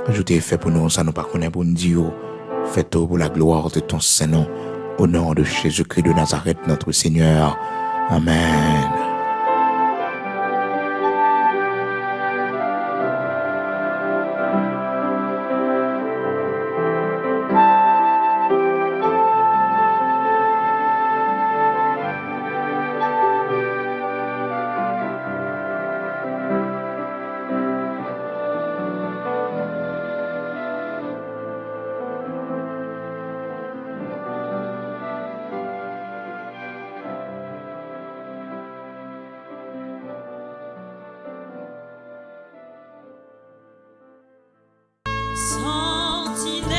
ajouter fait pour nous, ça nous pas connaît pour nous dire, fais-toi pour la gloire de ton Saint-Nom, au nom de Jésus-Christ de Nazareth, notre Seigneur. Amen. Sentinelle,